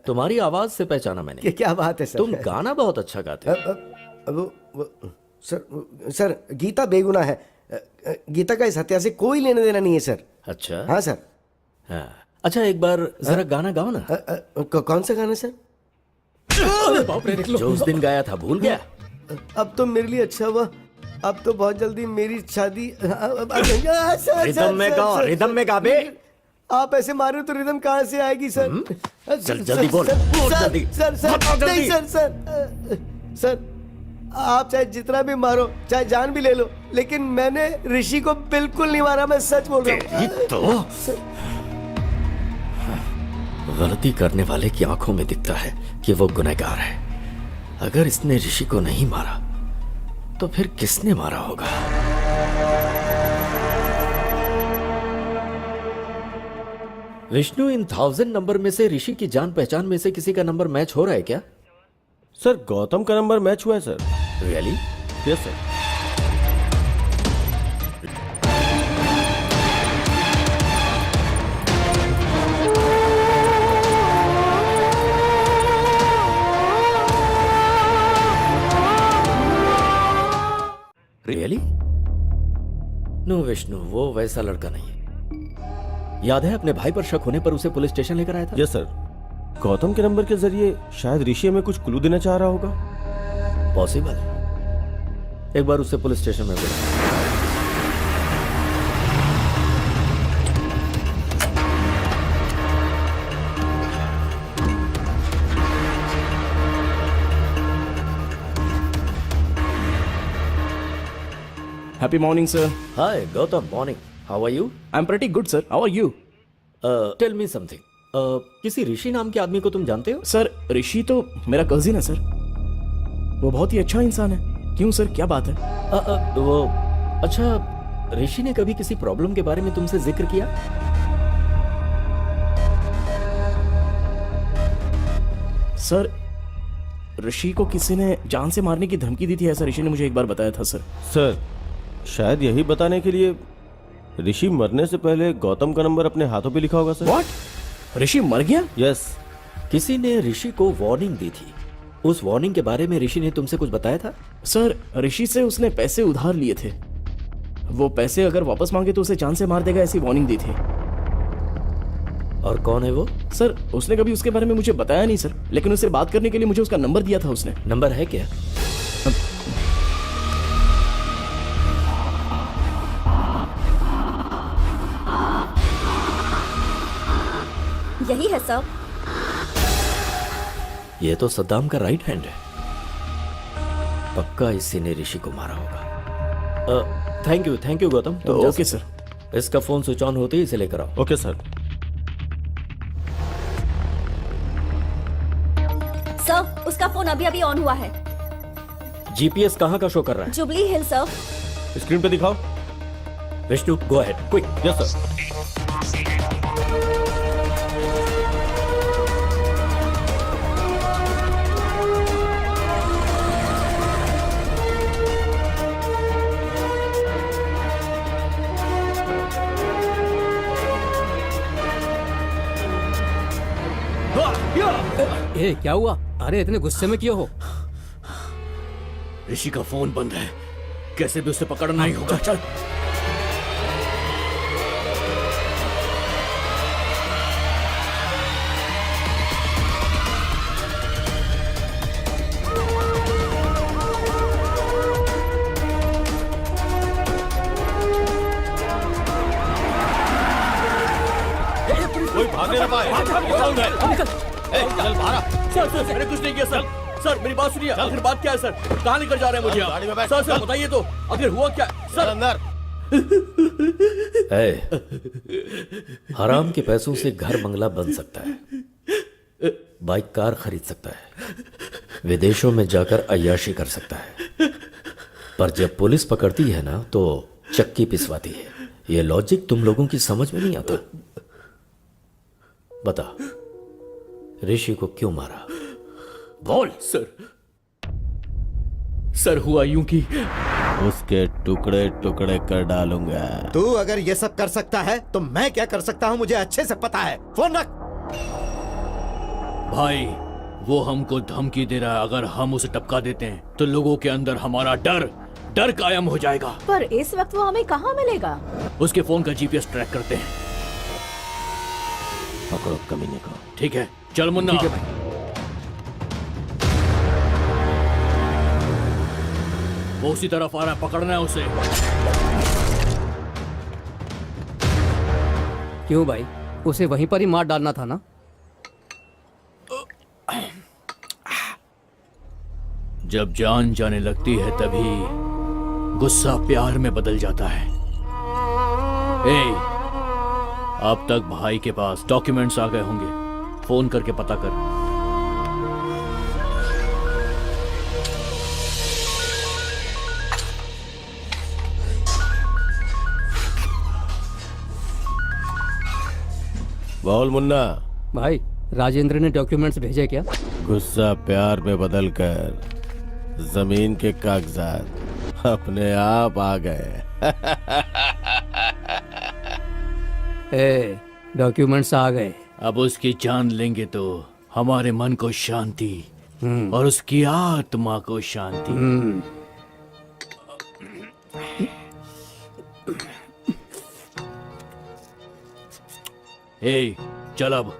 तुम्हारी आवाज से पहचाना मैंने। क्या बात है सर। तुम गाना बहुत अच्छा गाते हो। सर गीता बेगुनाह है। गीता का इस हत्या से कोई लेना देना नहीं है सर। अच्छा। हाँ सर। हाँ। अच्छा एक बार जरा गाना गाओ ना। कौन सा गाना सर? जो उस दिन गाया था भूल गया? अब तो मेरे लिए अच्छा हुआ, अब तो बहुत जल्दी मेरी शादी। रिदम में गाओ, रिदम में गा बे। आप ऐसे मारे तो रिदम कहाँ से आएगी सर? चल जल्दी बोल, बोल जल्दी। सर नहीं सर। सर आप चाहे जितना भी मारो, चाहे जान भी ले लो, लेकिन मैंने ऋषि को बिल्कुल नहीं मारा। मैं सच बोल रहा हूँ। तो गलती करने वाले की आंखों में दिखता है कि वो गुनहगार है। अगर इसने ऋषि को नहीं मारा तो फिर किसने मारा होगा? विष्णु, इन 1000 नंबर में से ऋषि की जान पहचान में से किसी का नंबर मैच हो रहा है क्या? सर गौतम का नंबर मैच हुआ है sir. Really? Yes sir. Really? No Vishnu, वो वैसा लड़का नहीं है। याद है अपने भाई पर शक होने पर उसे पुलिस स्टेशन लेकर आया था? Yes sir. गौतम के नंबर के जरिए शायद ऋषि हमें कुछ क्लू देना चाह रहा होगा। पॉसिबल। एक बार उससे पुलिस स्टेशन में बुलाओ। Happy morning, sir. Hi Gautam, morning. How are you? I'm pretty good, sir. How are you? Tell me something. किसी ऋषि नाम के आदमी को तुम जानते हो? सर ऋषि तो मेरा कजिन है सर। वो बहुत ही अच्छा इंसान है। क्यों सर, क्या बात है? वो अच्छा, ऋषि ने कभी किसी प्रॉब्लम के बारे में तुमसे जिक्र किया? सर ऋषि को किसी ने जान से मारने की धमकी दी थी, ऐसा ऋषि ने मुझे एक बार बताया था सर। सर शायद यही बताने के लिए ऋषि मरने से पहले गौतम का नंबर अपने हाथों पे लिखा होगा सर। व्हाट? ऋषि मर गया? यस। किसी ने ऋषि को वार्निंग दी थी। उस वार्निंग के बारे में ऋषि ने तुमसे कुछ बताया था? सर ऋषि से उसने पैसे उधार लिए थे। वो पैसे अगर वापस मांगे तो उसे जान से मार देगा, ऐसी वार्निंग दी थी। और कौन है वो? सर उसने कभी उसके बारे में मुझे बताया नहीं सर, लेकिन उससे बात करने के लिए मुझे उसका नंबर दिया था उसने। नंबर है क्या? यही है सर। ये तो सद्दाम का राइट हैंड है। पक्का इसी ने ऋषि को मारा होगा। Thank you Gautam. तो ओके सर। इसका फोन स्विच ऑन होते ही इसे लेकर आओ। Okay sir. सर उसका फोन अभी अभी ऑन हुआ है। जीपीएस कहाँ का शो कर रहा है? जुबली हिल सर। स्क्रीन पे दिखाओ। Vishnu go ahead quick. Yes sir. ए क्या हुआ? अरे इतने गुस्से में क्यों हो? ऋषि का फोन बंद है, कैसे भी उसे पकड़ना ही होगा। चल कोई भागने ना पाए। निकल। चल बाहर। सर मैंने कुछ नहीं किया सर। सर मेरी बात सुनिए, आखिर बात क्या है सर? कहाँ लेकर जा रहे हैं मुझे आप? सर सर बताइए तो, आखिर हुआ क्या सर? अंदर हराम के पैसों से घर बंगला बन सकता है, बाइक कार खरीद सकता है, विदेशों में जाकर अय्याशी कर सकता है, पर जब पुलिस पकड़ती है ना तो चक्की पिसवाती है। ये लॉजिक तुम लोगों की समझ में नहीं आता। बता, ऋषि को क्यों मारा? बोल। सर हुआ यूं कि उसके टुकड़े टुकड़े कर डालूंगा। तू अगर ये सब कर सकता है तो मैं क्या कर सकता हूँ मुझे अच्छे से पता है। फोन रख। भाई वो हमको धमकी दे रहा है, अगर हम उसे टपका देते हैं तो लोगों के अंदर हमारा डर कायम हो जाएगा। पर इस वक्त वो हमें कहाँ मिलेगा? उसके फोन का जीपीएस ट्रैक करते हैं। पकड़ो कमीने को। ठीक है, चल मुन्ना। ठीक है भाई। वो उसी तरफ आ रहा है, पकड़ना है उसे। क्यों भाई, उसे वहीं पर ही मार डालना था ना? जब जान जाने लगती है तभी गुस्सा प्यार में बदल जाता है। अब तक भाई के पास डॉक्यूमेंट्स आ गए होंगे, फोन करके पता कर। बोल मुन्ना। भाई राजेंद्र ने डॉक्यूमेंट्स भेजे क्या? गुस्सा प्यार में बदलकर जमीन के कागजात अपने आप आ गए। डॉक्यूमेंट्स आ गए। अब उसकी जान लेंगे तो हमारे मन को शांति और उसकी आत्मा को शांति। चल अब।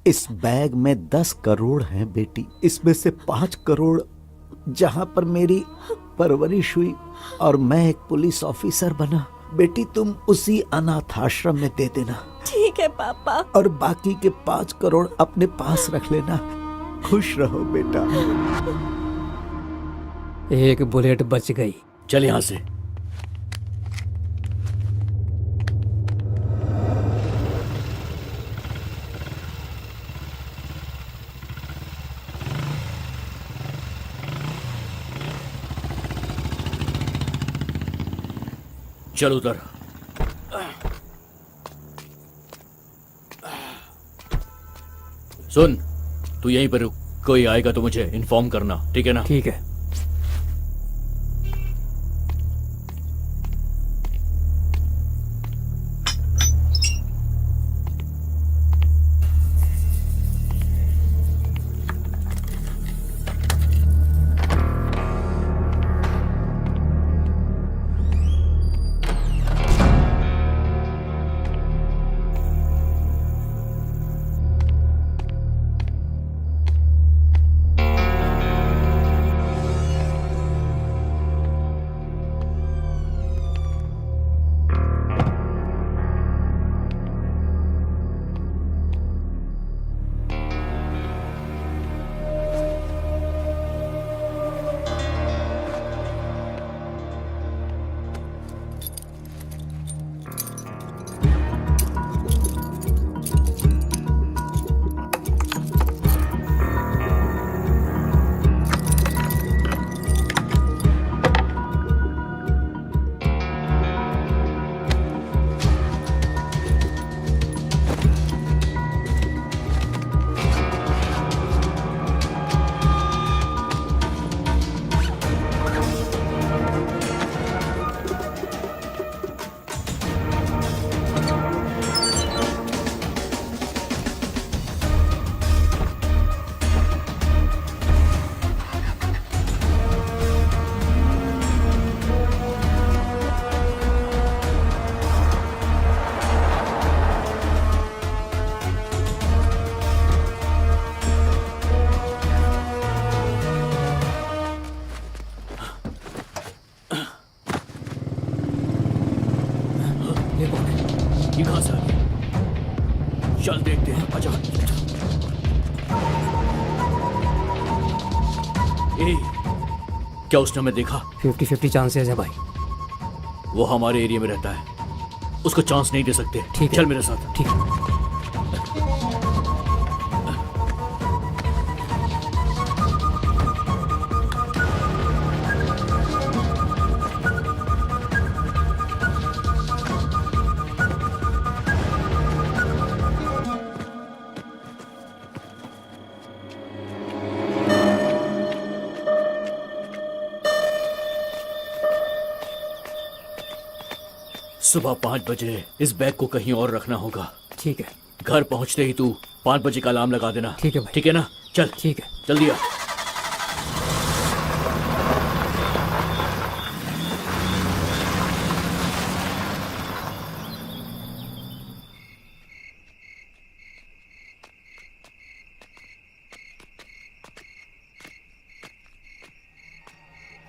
इस बैग में 10 करोड़ हैं बेटी। इसमें से 5 करोड़ जहां पर मेरी परवरिश हुई और मैं एक पुलिस ऑफिसर बना। बेटी तुम उसी अनाथ आश्रम में दे देना। ठीक है पापा। और बाकी के 5 करोड़ अपने पास रख लेना। खुश रहो बेटा। एक बुलेट बच गई। चल यहां से। चल उधर। सुन, तू यहीं पर रुक, कोई आएगा तो मुझे इन्फॉर्म करना, ठीक है ना? ठीक है। ए, क्या उसने हमें देखा? 50-50 चांसेस है भाई। वो हमारे एरिया में रहता है, उसको चांस नहीं दे सकते। ठीक है। चल मेरे साथ। ठीक है। सुबह 5 बजे इस बैग को कहीं और रखना होगा। ठीक है। घर पहुंचते ही तू 5 बजे का अलार्म लगा देना। ठीक है भाई। ठीक है ना? चल। ठीक है। जल्दी आ।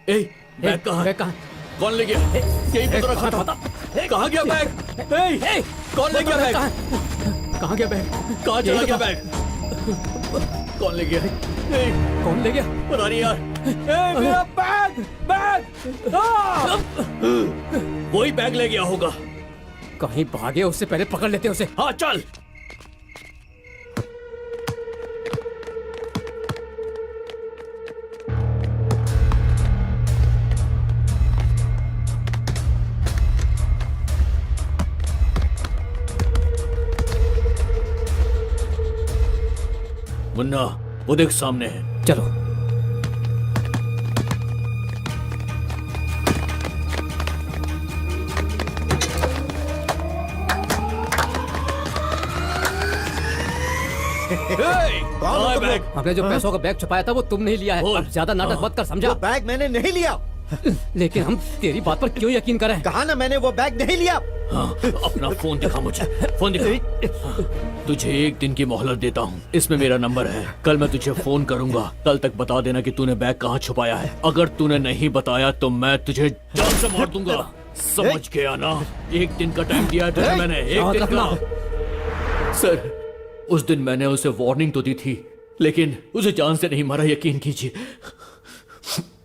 ए, बैग कहाँ? बैग कहाँ? कौन ले गया? यही पे तो रखा था। कहाँ गया बैग? ए, कौन ले गया बैग? कहाँ गया बैग? कहाँ चला गया बैग? कौन ले गया? कौन ले गया? पता नहीं यार। मेरा बैग! बैग! वही बैग ले गया होगा। कहीं भागे, उससे पहले पकड़ लेते उसे। हाँ चल। मुन्ना, वो देख सामने है। चलो। कहाँ है बैग? हमने जो पैसों का बैग छुपाया था वो तुम नहीं लिया है। अब ज्यादा नाटक मत कर, समझा? बैग मैंने नहीं लिया। लेकिन हम तेरी बात पर क्यों यकीन करें? कहा ना मैंने वो बैग नहीं लिया। हाँ, अपना फोन दिखा मुझे। फोन दिखा। हाँ, तुझे 1 दिन की मोहलत देता हूँ। इसमें मेरा नंबर है। कल मैं तुझे फोन करूंगा। कल तक बता देना कि तूने बैग कहाँ छुपाया है। अगर तूने नहीं बताया तो मैं तुझे जान से मार दूंगा। समझ गया ना? 1 दिन का टाइम दिया है तुझे मैंने। 1 दिन का। सर, उस दिन मैंने उसे वार्निंग तो दी थी, लेकिन उसे जान से नहीं मारा। यकीन कीजिए,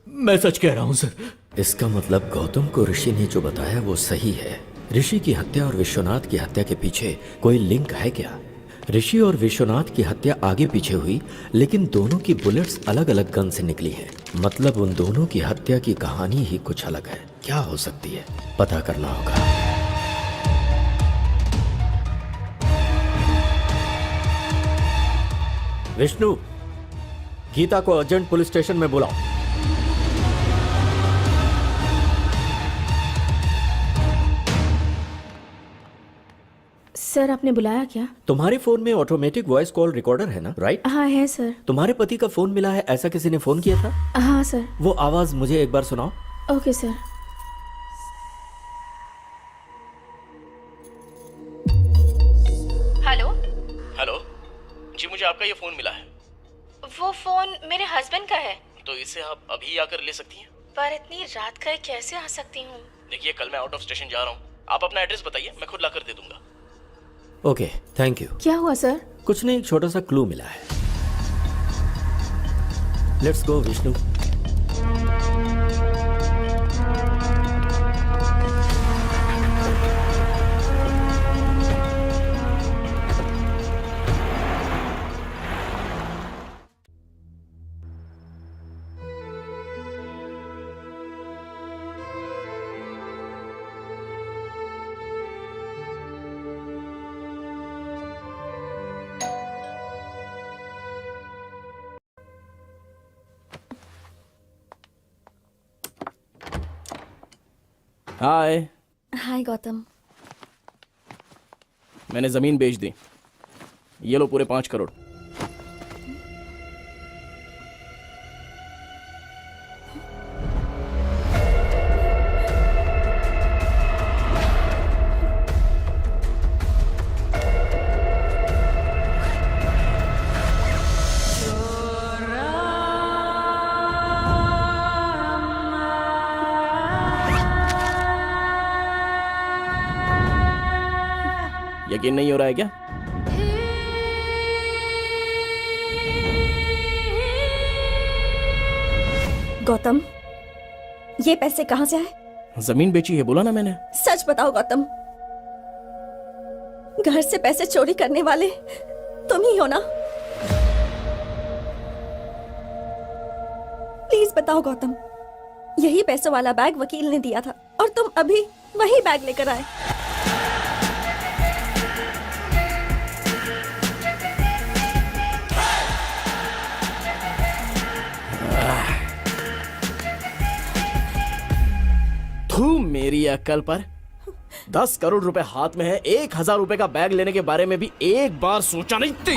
मैं सच कह रहा हूँ सर। इसका मतलब गौतम को ऋषि ने जो बताया वो सही है। ऋषि की हत्या और विश्वनाथ की हत्या के पीछे कोई लिंक है क्या? ऋषि और विश्वनाथ की हत्या आगे पीछे हुई, लेकिन दोनों की बुलेट्स अलग अलग गन से निकली हैं। मतलब उन दोनों की हत्या की कहानी ही कुछ अलग है। क्या हो सकती है, पता करना होगा। विष्णु, गीता को अर्जेंट पुलिस स्टेशन में बुलाओ। सर, आपने बुलाया क्या? तुम्हारे फोन में ऑटोमेटिक वॉइस कॉल रिकॉर्डर है ना? राइट? हाँ है सर। तुम्हारे पति का फोन मिला है, ऐसा किसी ने फोन किया था? हाँ सर। वो आवाज मुझे एक बार सुनाओ। Okay sir. हेलो। हेलो जी, मुझे आपका ये फोन मिला है। वो फोन मेरे हस्बैंड का है। तो इसे आप अभी आकर ले सकती हैं? पर इतनी रात का कैसे आ सकती हूँ? देखिए, कल मैं आउट ऑफ स्टेशन जा रहा हूँ। आप अपना एड्रेस बताइए, मैं खुद लाकर दे दूंगा। Okay, thank you. क्या हुआ सर? कुछ नहीं, एक छोटा सा क्लू मिला है। Let's go Vishnu. Hi. Hi Gautam. मैंने जमीन बेच दी। ये लो पूरे 5 करोड़। यकीन नहीं हो रहा है क्या? गौतम, ये पैसे कहाँ से आए? जमीन बेची है, बोला ना मैंने। सच बताओ गौतम, घर से पैसे चोरी करने वाले तुम ही हो ना? प्लीज बताओ गौतम, यही पैसों वाला बैग वकील ने दिया था और तुम अभी वही बैग लेकर आए। तू मेरी अक्ल पर 10 करोड़ रुपए हाथ में है, 1000 रुपए का बैग लेने के बारे में भी एक बार सोचा नहीं थी।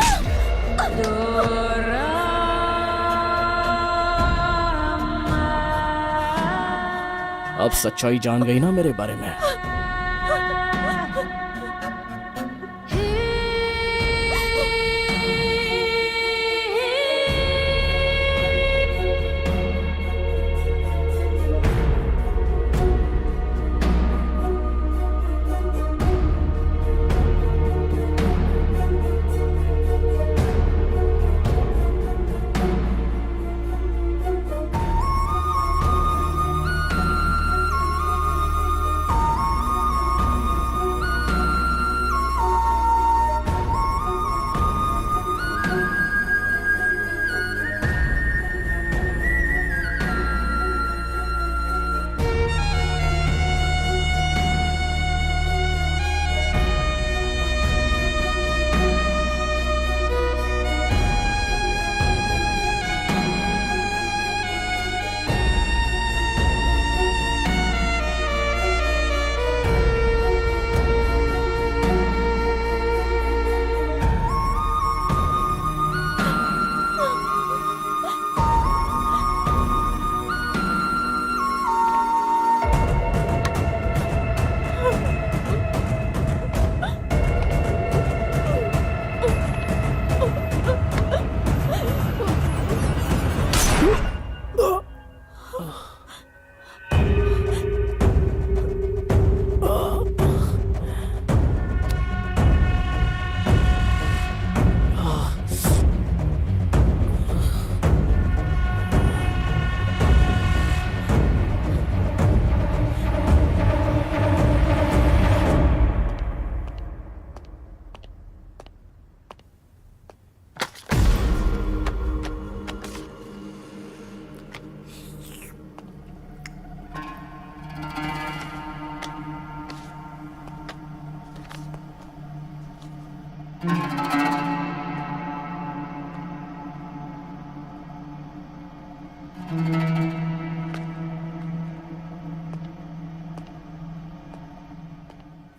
अब सच्चाई जान गई ना मेरे बारे में।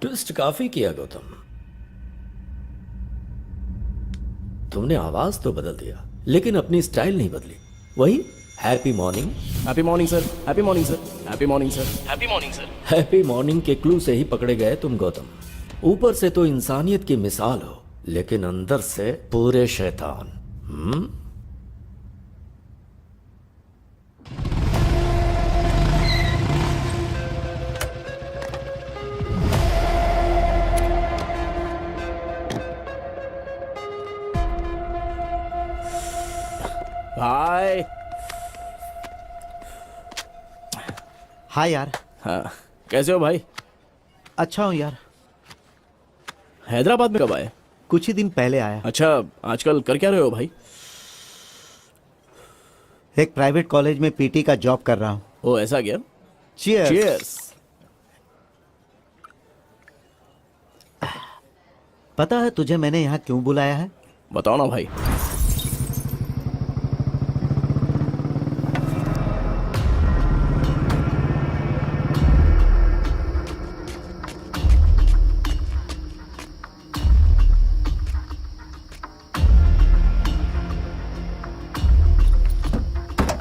ट्विस्ट काफी किया गौतम। तुमने आवाज तो बदल दिया लेकिन अपनी स्टाइल नहीं बदली। वही happy morning. Happy morning sir, happy morning sir, happy morning sir, happy morning sir. Happy morning के क्लू से ही पकड़े गए तुम गौतम। ऊपर से तो इंसानियत की मिसाल हो लेकिन अंदर से पूरे शैतान। हाय। हाय यार। हाँ, कैसे हो भाई? अच्छा हूँ यार। हैदराबाद में कब आए? कुछ ही दिन पहले आया। अच्छा, आजकल कर क्या रहे हो भाई? एक प्राइवेट कॉलेज में पीटी का जॉब कर रहा हूँ। ओ ऐसा क्या? Cheers. Cheers. पता है तुझे मैंने यहाँ क्यों बुलाया है? बताओ ना भाई।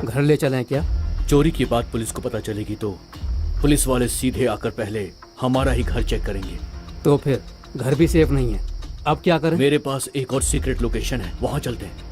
घर ले चलें क्या? चोरी की बात पुलिस को पता चलेगी तो पुलिस वाले सीधे आकर पहले हमारा ही घर चेक करेंगे। तो फिर घर भी सेफ नहीं है, अब क्या करें? मेरे पास एक और सीक्रेट लोकेशन है, वहां चलते हैं।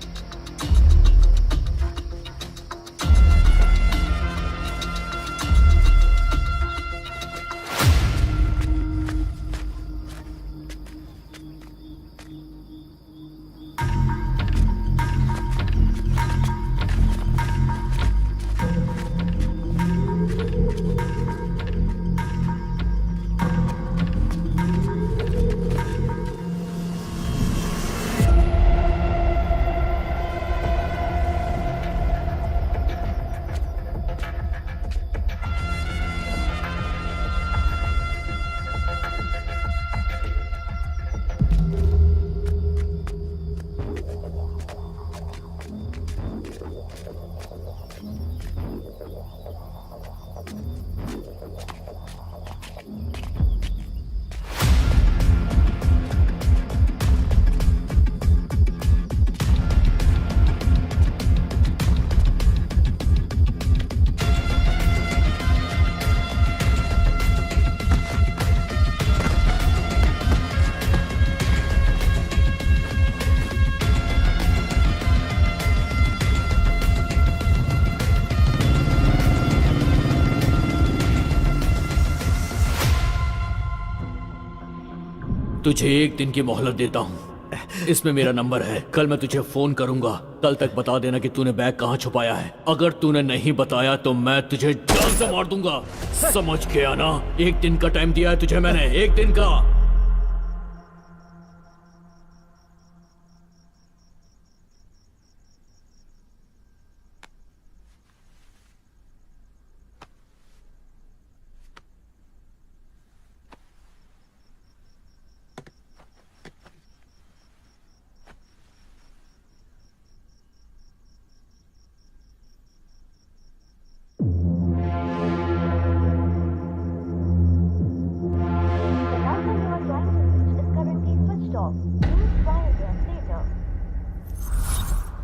तुझे एक दिन की मोहलत देता हूँ। इसमें मेरा नंबर है। कल मैं तुझे फोन करूंगा। कल तक बता देना कि तूने बैग कहाँ छुपाया है। अगर तूने नहीं बताया तो मैं तुझे जान से मार दूंगा। समझ के आना। एक दिन का टाइम दिया है तुझे मैंने, एक दिन का।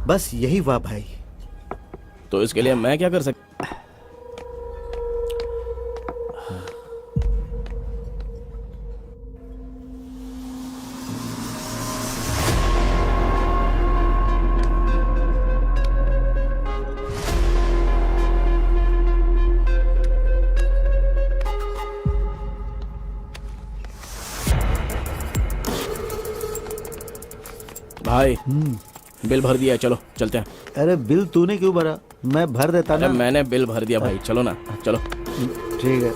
बस यही हुआ भाई। तो इसके लिए मैं क्या कर सकता? भाई बिल भर दिया है, चलो चलते हैं। अरे बिल तूने क्यों भरा? मैं भर देता अरे ना। मैंने बिल भर दिया भाई, चलो ना, चलो। ठीक है।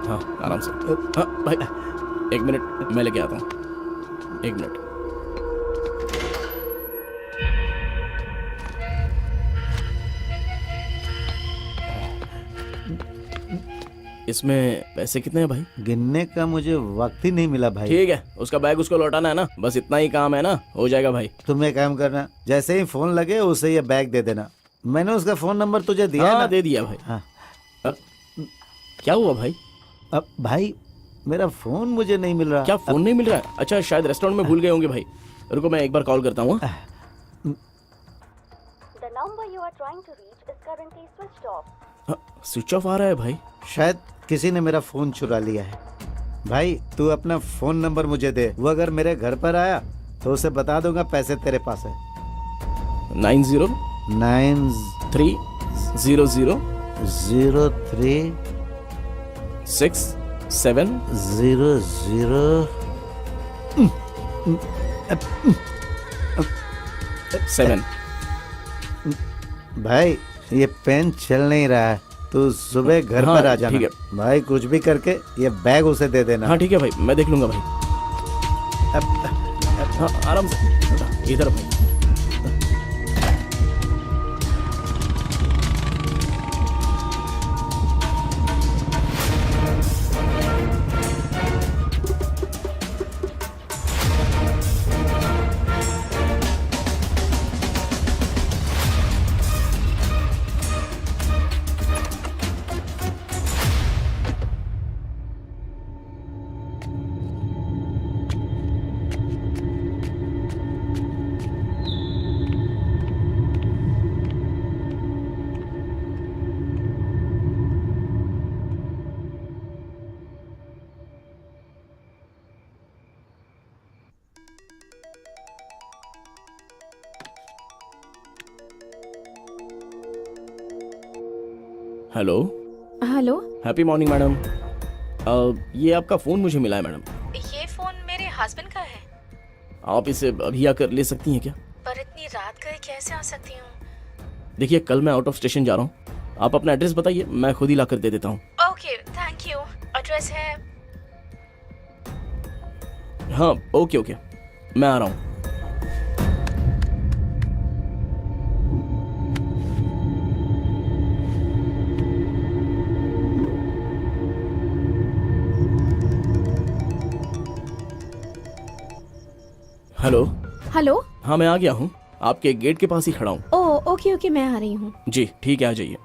हाँ आराम से। हाँ भाई एक मिनट, मैं लेके आता हूँ, एक मिनट। इसमें पैसे कितने हैं भाई? गिनने का मुझे वक्त ही नहीं मिला भाई। ठीक है, उसका बैग उसको लौटाना है ना, बस इतना ही काम है ना, हो जाएगा भाई। तुम एक काम करना, जैसे ही फोन लगे उसे ये बैग दे देना। मैंने उसका फोन नंबर तुझे दिया है हाँ, ना? दे दिया भाई। हाँ। क्या हुआ भाई? अब भाई मेरा फोन मुझे नहीं मिल रहा। क्या फोन नहीं मिल रहा है? अच्छा शायद रेस्टोरेंट में भूल गए होंगे भाई। रुको मैं एक बार कॉल करता हूँ। स्विच ऑफ आ रहा है भाई। शायद किसी ने मेरा फोन चुरा लिया है। भाई तू अपना फोन नंबर मुझे दे, वो अगर मेरे घर पर आया तो उसे बता दूंगा पैसे तेरे पास है। 909300 03 6700 7। भाई ये पेन चल नहीं रहा है, तू सुबह घर हाँ, पर आ जाना। ठीक है भाई कुछ भी करके ये बैग उसे दे देना। हाँ ठीक है भाई, मैं देख लूंगा भाई। हाँ आराम से, इधर भाई। Hello hello. Happy morning madam. ये आपका फ़ोन मुझे मिला है मैडम। ये फोन मेरे हस्बैंड का है। आप इसे अभी आकर ले सकती हैं क्या? पर इतनी रात गए कैसे आ सकती हूँ? देखिए कल मैं आउट ऑफ स्टेशन जा रहा हूँ, आप अपना एड्रेस बताइए, मैं खुद ही लाकर दे देता हूँ। Okay thank you. एड्रेस है हाँ ओके ओके, मैं आ रहा हूँ। हेलो। हेलो। हाँ मैं आ गया हूँ, आपके गेट के पास ही खड़ा हूँ। ओह ओके ओके, मैं आ रही हूँ। जी ठीक है, आ जाइए।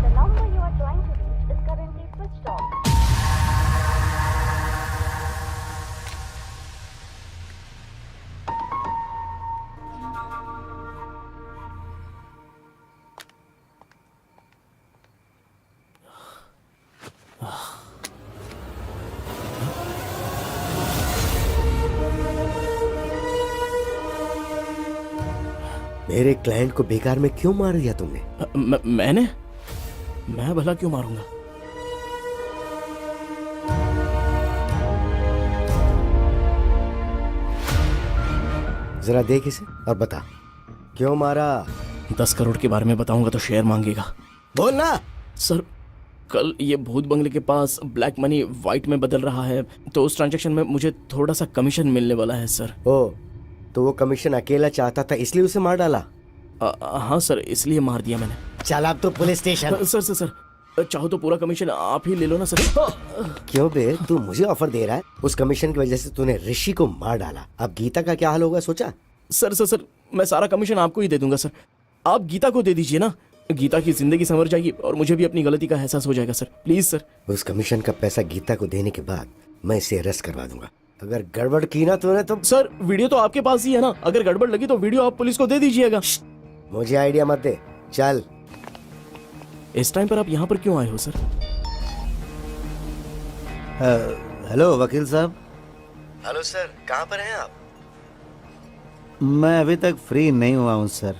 The number you are trying to reach is currently switched off. मेरे क्लाइंट को बेकार में क्यों मार दिया तुमने? मैं भला क्यों मारूंगा? जरा देख इसे और बता क्यों मारा। 10 करोड़ के बारे में बताऊंगा तो शेयर मांगेगा। बोलना। सर कल ये भूत बंगले के पास ब्लैक मनी वाइट में बदल रहा है, तो उस ट्रांजैक्शन में मुझे थोड़ा सा कमीशन मिलने वाला है सर। ओ, तो वो कमीशन अकेला चाहता था इसलिए उसे मार डाला? हाँ सर, इसलिए मार दिया मैंने। चल अब तो पुलिस स्टेशन। सर चाहो तो पूरा कमीशन आप ही ले लो ना सर। क्यों बे, तू मुझे ऑफर दे रहा है? उस कमीशन की वजह से तूने ऋषि को मार डाला, अब गीता का क्या हाल होगा सोचा? सर मैं सारा कमीशन आपको ही दे दूंगा सर, आप गीता को दे दीजिए ना। गीता की जिंदगी संवर जाएगी और मुझे भी अपनी गलती का एहसास हो जाएगा सर, प्लीज सर। उस कमीशन का पैसा गीता को देने के बाद मैं इसे अरेस्ट करवा दूंगा। अगर गड़बड़ की ना तूने तो। सर वीडियो तो आपके पास ही है ना, अगर गड़बड़ लगी तो वीडियो आप पुलिस को दे दीजिएगा। मुझे आइडिया मत दे, चल। इस टाइम पर आप यहाँ पर क्यों आए हो सर? हेलो वकील साहब। हेलो सर, कहाँ पर हैं आप? मैं अभी तक फ्री नहीं हुआ हूँ सर।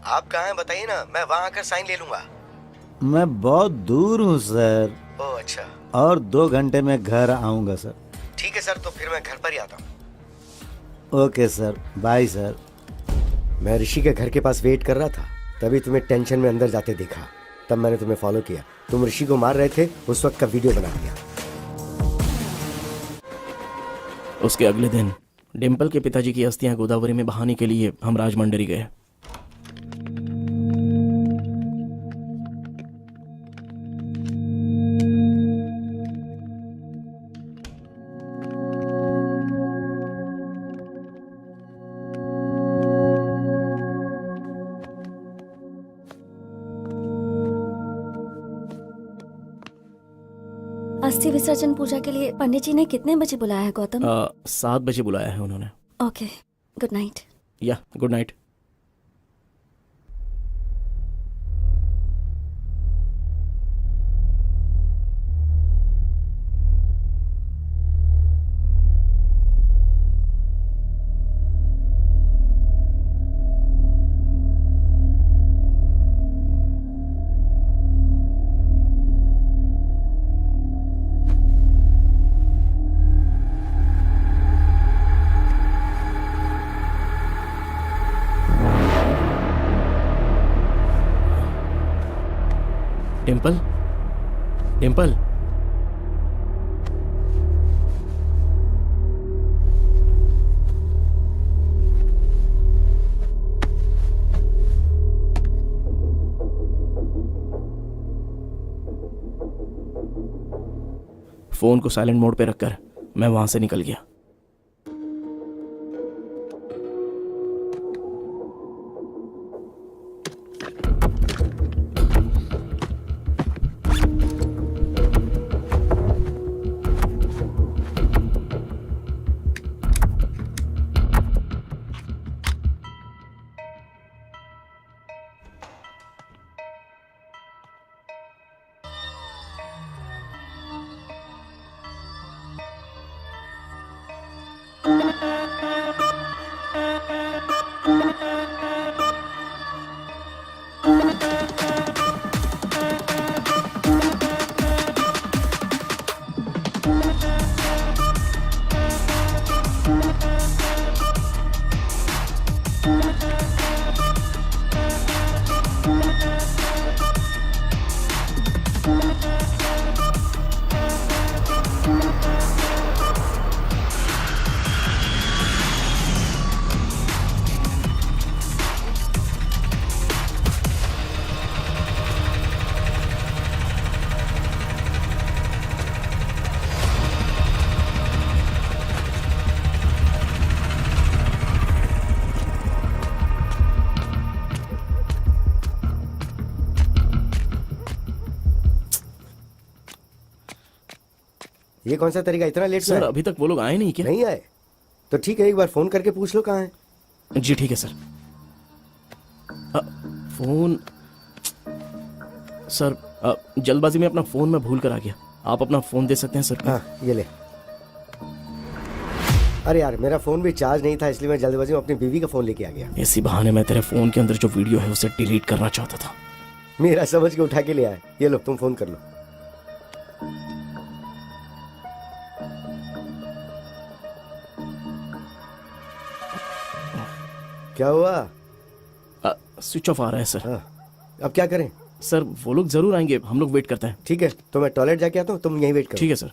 आप कहाँ हैं बताइए ना, मैं वहाँ आकर साइन ले लूंगा। मैं बहुत दूर हूँ सर। ओह अच्छा। और 2 घंटे में घर आऊँगा सर। ठीक है सर, तो फिर मैं घर पर ही आता हूँ। Okay sir, bye sir. मैं ऋषि के घर के पास वेट कर रहा था, तभी तुम्हें टेंशन में अंदर जाते देखा, तब मैंने तुम्हें फॉलो किया। तुम ऋषि को मार रहे थे, उस वक्त का वीडियो बना दिया। उसके अगले दिन डिम्पल के पिताजी की अस्थियां गोदावरी में बहाने के लिए हम राजमंडरी गए। अस्थि विसर्जन पूजा के लिए पंडित जी ने कितने बजे बुलाया है गौतम? 7 बजे बुलाया है उन्होंने। Okay, good night. Yeah good night. Dimple, Dimple, phone को साइलेंट मोड पे रखकर मैं वहां से निकल गया। ये कौन सा तरीका, इतना लेट सर अभी तक वो लोग आए नहीं क्या? नहीं आए तो ठीक है, एक बार फोन करके पूछ लो कहाँ है। जी ठीक है सर। फोन सर, जल्दबाजी में अपना फोन मैं भूल कर आ गया। आप अपना फोन दे सकते हैं सर? हाँ ये ले। अरे यार मेरा फोन भी चार्ज नहीं था, इसलिए मैं जल्दबाजी में अपनी बीवी का फोन लेके आ गया। इसी बहाने मैं तेरे फोन के अंदर जो वीडियो है उसे डिलीट करना चाहता था। मेरा समझ के उठा के ले आया। ये लो तुम फोन कर लो। क्या हुआ? स्विच ऑफ आ रहा है सर। अब क्या करें? सर वो लोग जरूर आएंगे, हम लोग वेट करते हैं। ठीक है तो मैं टॉयलेट जाके आता हूँ, तुम यहीं वेट करो। ठीक है सर।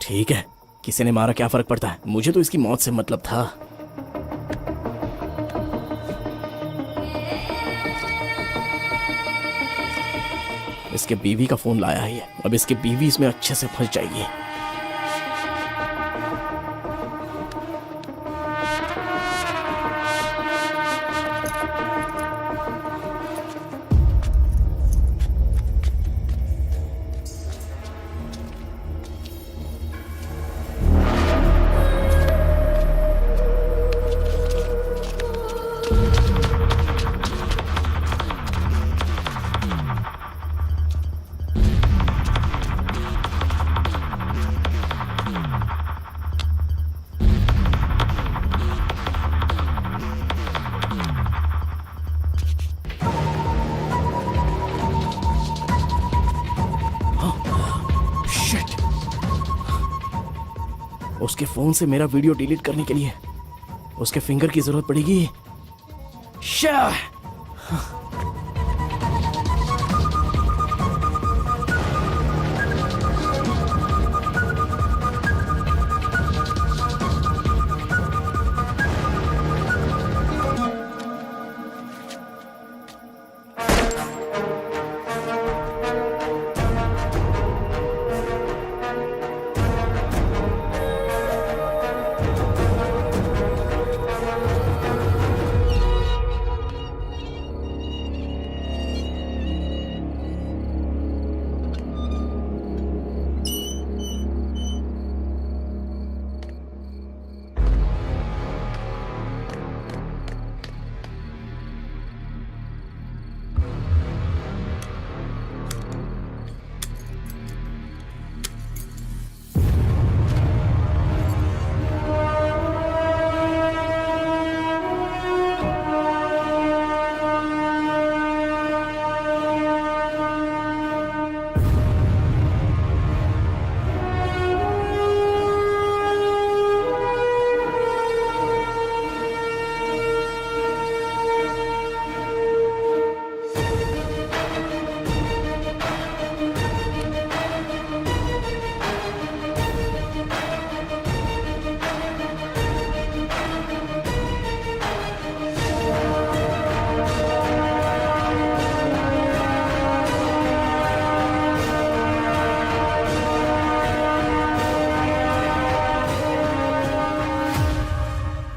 ठीक है, किसी ने मारा क्या फर्क पड़ता है, मुझे तो इसकी मौत से मतलब था। इसके बीवी का फोन लाया है ये, अब इसकी बीवी इसमें अच्छे से फंस जाएगी। उसके फोन से मेरा वीडियो डिलीट करने के लिए उसके फिंगर की जरूरत पड़ेगी। शाह!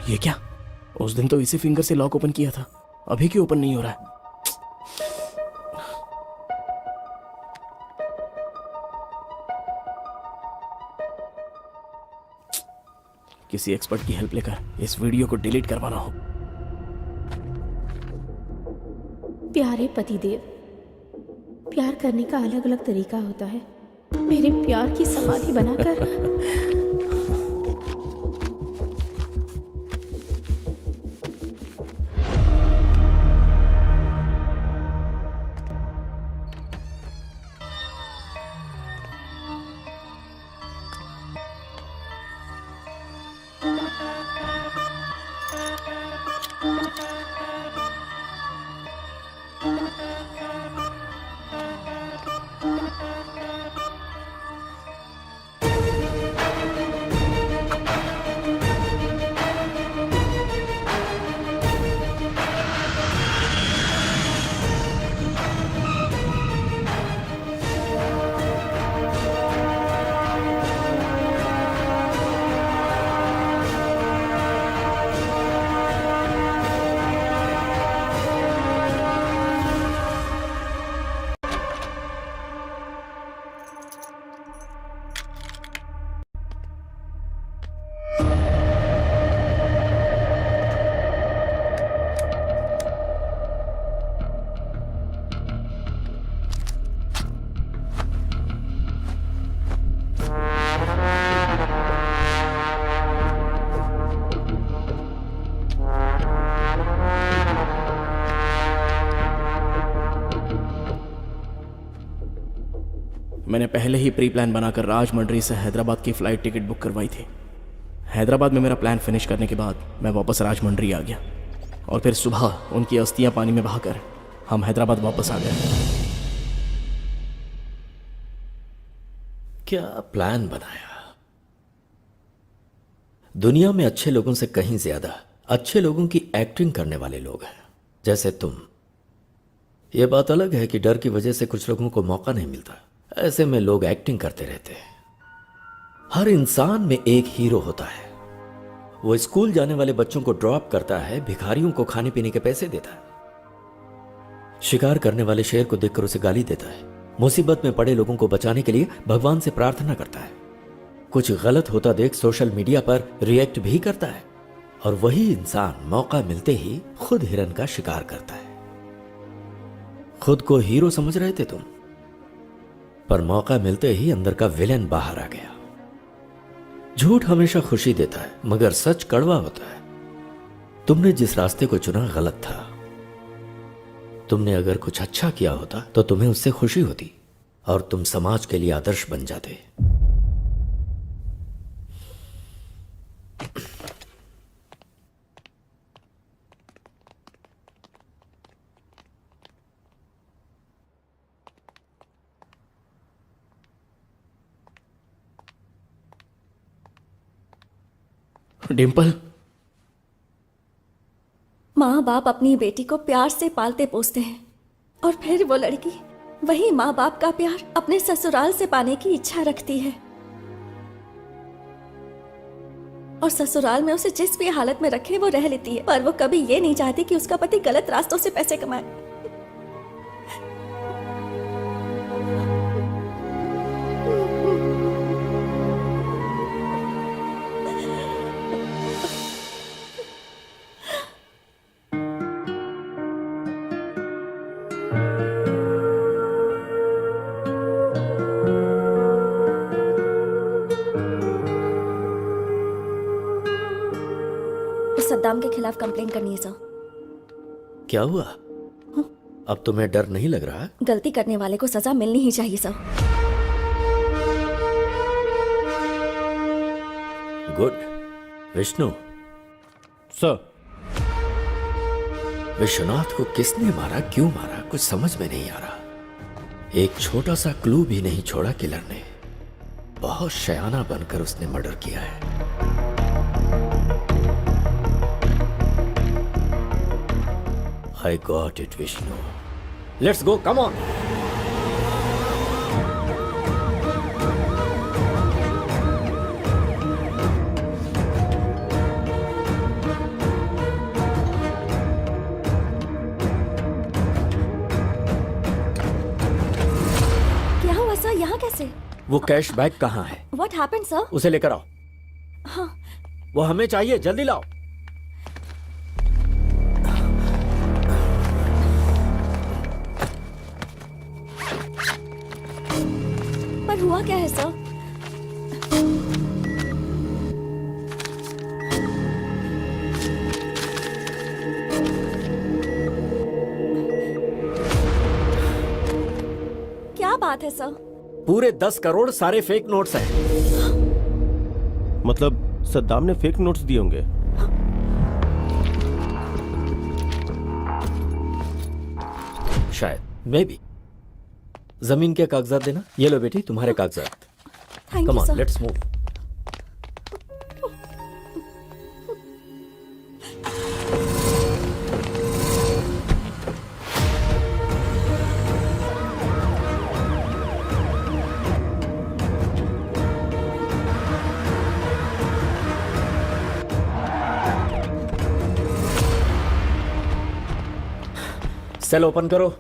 ये क्या? उस दिन तो इसी फिंगर से लॉक ओपन किया था, अभी क्यों ओपन नहीं हो रहा है? किसी एक्सपर्ट की हेल्प लेकर इस वीडियो को डिलीट करवाना हो। प्यारे पतिदेव, प्यार करने का अलग अलग तरीका होता है। मेरे प्यार की समाधि बनाकर मैंने पहले ही प्री प्लान बनाकर राजमंड्री से हैदराबाद की फ़्लाइट टिकट बुक करवाई थी। हैदराबाद में मेरा प्लान फिनिश करने के बाद मैं वापस राजमंड्री आ गया और फिर सुबह उनकी अस्थियां पानी में बहाकर हम हैदराबाद वापस आ गए। क्या प्लान बनाया? दुनिया में अच्छे लोगों से कहीं ज्यादा अच्छे लोगों की एक्टिंग करने वाले लोग हैं, जैसे तुम। यह बात अलग है कि डर की वजह से कुछ लोगों को मौका नहीं मिलता, ऐसे में लोग एक्टिंग करते रहते हैं। हर इंसान में एक हीरो होता है। वो स्कूल जाने वाले बच्चों को ड्रॉप करता है, भिखारियों को खाने पीने के पैसे देता है, शिकार करने वाले शेर को देखकर उसे गाली देता है, मुसीबत में पड़े लोगों को बचाने के लिए भगवान से प्रार्थना करता है, कुछ गलत होता देख सोशल मीडिया पर रिएक्ट भी करता है, और वही इंसान मौका मिलते ही खुद हिरन का शिकार करता है। खुद को हीरो समझ रहे थे तुम, पर मौका मिलते ही अंदर का विलेन बाहर आ गया। झूठ हमेशा खुशी देता है, मगर सच कड़वा होता है। तुमने जिस रास्ते को चुना गलत था। तुमने अगर कुछ अच्छा किया होता तो तुम्हें उससे खुशी होती और तुम समाज के लिए आदर्श बन जाते। डिम्पल, माँ बाप अपनी बेटी को प्यार से पालते पोसते हैं, और फिर वो लड़की वही माँ बाप का प्यार अपने ससुराल से पाने की इच्छा रखती है, और ससुराल में उसे जिस भी हालत में रखे वो रह लेती है, पर वो कभी ये नहीं चाहती कि उसका पति गलत रास्तों से पैसे कमाए। सद्दाम के खिलाफ कंप्लेन करनी है सर। क्या हुआ? अब तुम्हें डर नहीं लग रहा? गलती करने वाले को सजा मिलनी ही चाहिए sir. Good. Vishnu sir, Vishwanath को किसने मारा, क्यों मारा, कुछ समझ में नहीं आ रहा। एक छोटा सा क्लू भी नहीं छोड़ा किलर ने। बहुत शयाना बनकर उसने मर्डर किया है। I got it, Vishnu. Let's go, come on. क्या हुआ सर, यहाँ कैसे? वो कैश बैग कहाँ है? What happened, sir? उसे लेकर आओ। हाँ। वो हमें चाहिए, जल्दी लाओ। पर हुआ क्या है सर? क्या बात है सर? पूरे 10 करोड़ सारे फेक नोट्स हैं। मतलब सद्दाम ने फेक नोट्स दिए होंगे। शायद, मे बी। जमीन के कागजात देना। ये लो बेटी, तुम्हारे कागजात। Thank come you on, sir. Let's move. Cell open करो।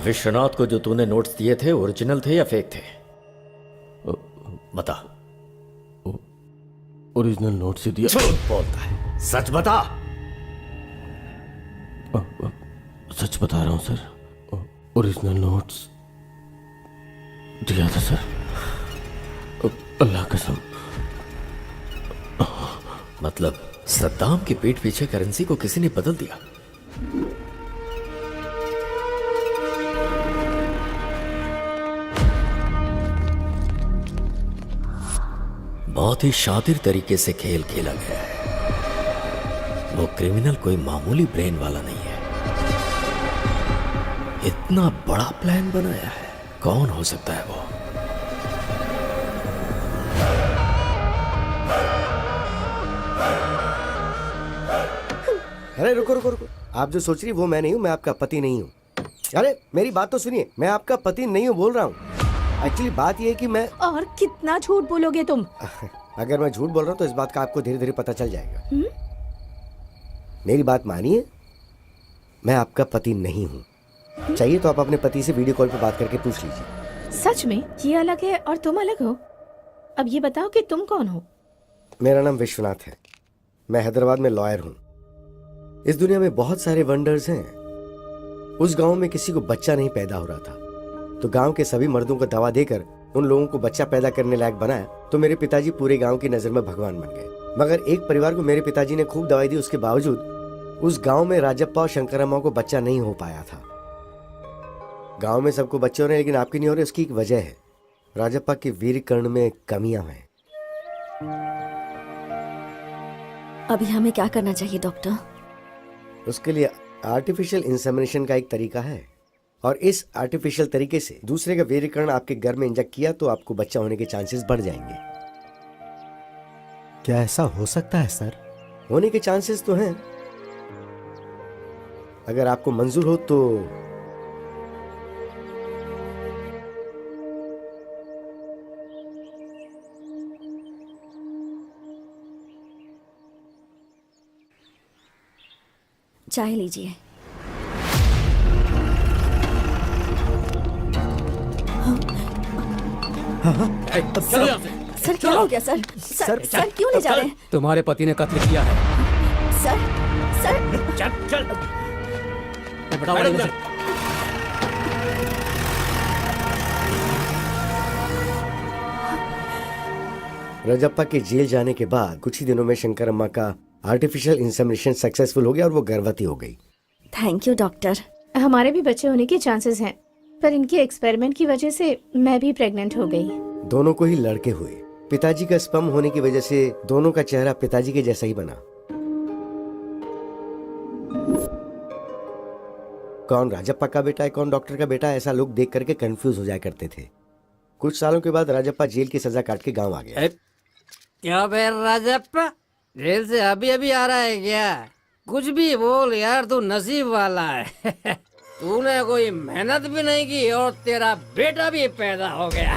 विश्वनाथ को जो तूने नोट्स दिए थे ओरिजिनल थे या फेक थे? बता। ओरिजिनल नोट्स ही दिया। झूठ बोलता है, सच बता। सच बता रहा हूं सर, ओरिजिनल नोट्स दिया था सर, अल्लाह कसम। मतलब सद्दाम की पीठ पीछे करेंसी को किसी ने बदल दिया। बहुत ही शातिर तरीके से खेल खेला गया है। वो क्रिमिनल कोई मामूली ब्रेन वाला नहीं है। इतना बड़ा प्लान बनाया है। कौन हो सकता है वो? अरे रुको रुको रुको, आप जो सोच रही वो मैं नहीं हूँ, मैं आपका पति नहीं हूँ। अरे मेरी बात तो सुनिए, मैं आपका पति नहीं हूँ बोल रहा हूँ। एक्चुअली बात ये है कि मैं और कितना झूठ बोलोगे तुम? अगर मैं झूठ बोल रहा हूँ तो इस बात का आपको धीरे धीरे पता चल जाएगा। मेरी बात मानिए, मैं आपका पति नहीं हूँ। चाहिए तो आप अपने पति से वीडियो कॉल पे बात करके पूछ लीजिए। सच में ये अलग है और तुम अलग हो? अब ये बताओ कि तुम कौन हो? मेरा नाम विश्वनाथ है। मैं हैदराबाद में लॉयर हूँ। इस दुनिया में बहुत सारे वंडर्स हैं। उस गांव में किसी को बच्चा नहीं पैदा हो रहा था, तो गांव के सभी मर्दों को दवा देकर उन लोगों को बच्चा पैदा करने लायक बनाया। तो मेरे पिताजी पूरे गांव की नजर में भगवान बन गए। मगर एक परिवार को मेरे पिताजी ने खूब दवाई दी, उसके बावजूद उस गांव में राजप्पा और शंकरम्मा को बच्चा नहीं हो पाया था। गांव में सबको बच्चे हो रहे हैं लेकिन आपकी नहीं हो रहे। उसकी एक वजह है, राजप्पा के वीर्य कर्ण में कमियां हैं। अभी हमें क्या करना चाहिए डॉक्टर? उसके लिए आर्टिफिशियल इंसेमिनेशन का एक तरीका है, और इस आर्टिफिशियल तरीके से दूसरे का वीर्य कर्ण आपके घर में इंजेक्ट किया तो आपको बच्चा होने के चांसेस बढ़ जाएंगे। क्या ऐसा हो सकता है सर? होने के चांसेस तो हैं। अगर आपको मंजूर हो तो चाय लीजिए। चलो यहाँ से। सर क्या हो गया सर? सर क्यों ले जा रहे हैं? तुम्हारे पति ने कत्ल किया है। सर चल चल। बताओ मैडम, मुझे। रजप्पा के जेल जाने के बाद कुछ ही दिनों में शंकरम्मा का आर्टिफिशियल इंसेमिनेशन सक्सेसफुल हो गया और वो गर्भवती हो गई। Thank you doctor. हमारे भी बच्चे होने के चांसेस हैं, पर इनके एक्सपेरिमेंट की वजह से मैं भी प्रेग्नेंट हो गई। दोनों को ही लड़के हुए। पिताजी का स्पर्म होने की वजह से दोनों का चेहरा पिताजी के जैसा ही बना। कौन राजप्पा का बेटा है, कौन डॉक्टर का बेटा है, ऐसा लोग देख करके कंफ्यूज हो जाया करते थे। कुछ सालों के बाद राजप्पा जेल की सजा काट के गांव आ गया। क्या बे राजप्पा, जेल से अभी अभी आ रहा है क्या? कुछ भी बोल यार, तू नसीब वाला है। तूने कोई मेहनत भी नहीं की और तेरा बेटा भी पैदा हो गया।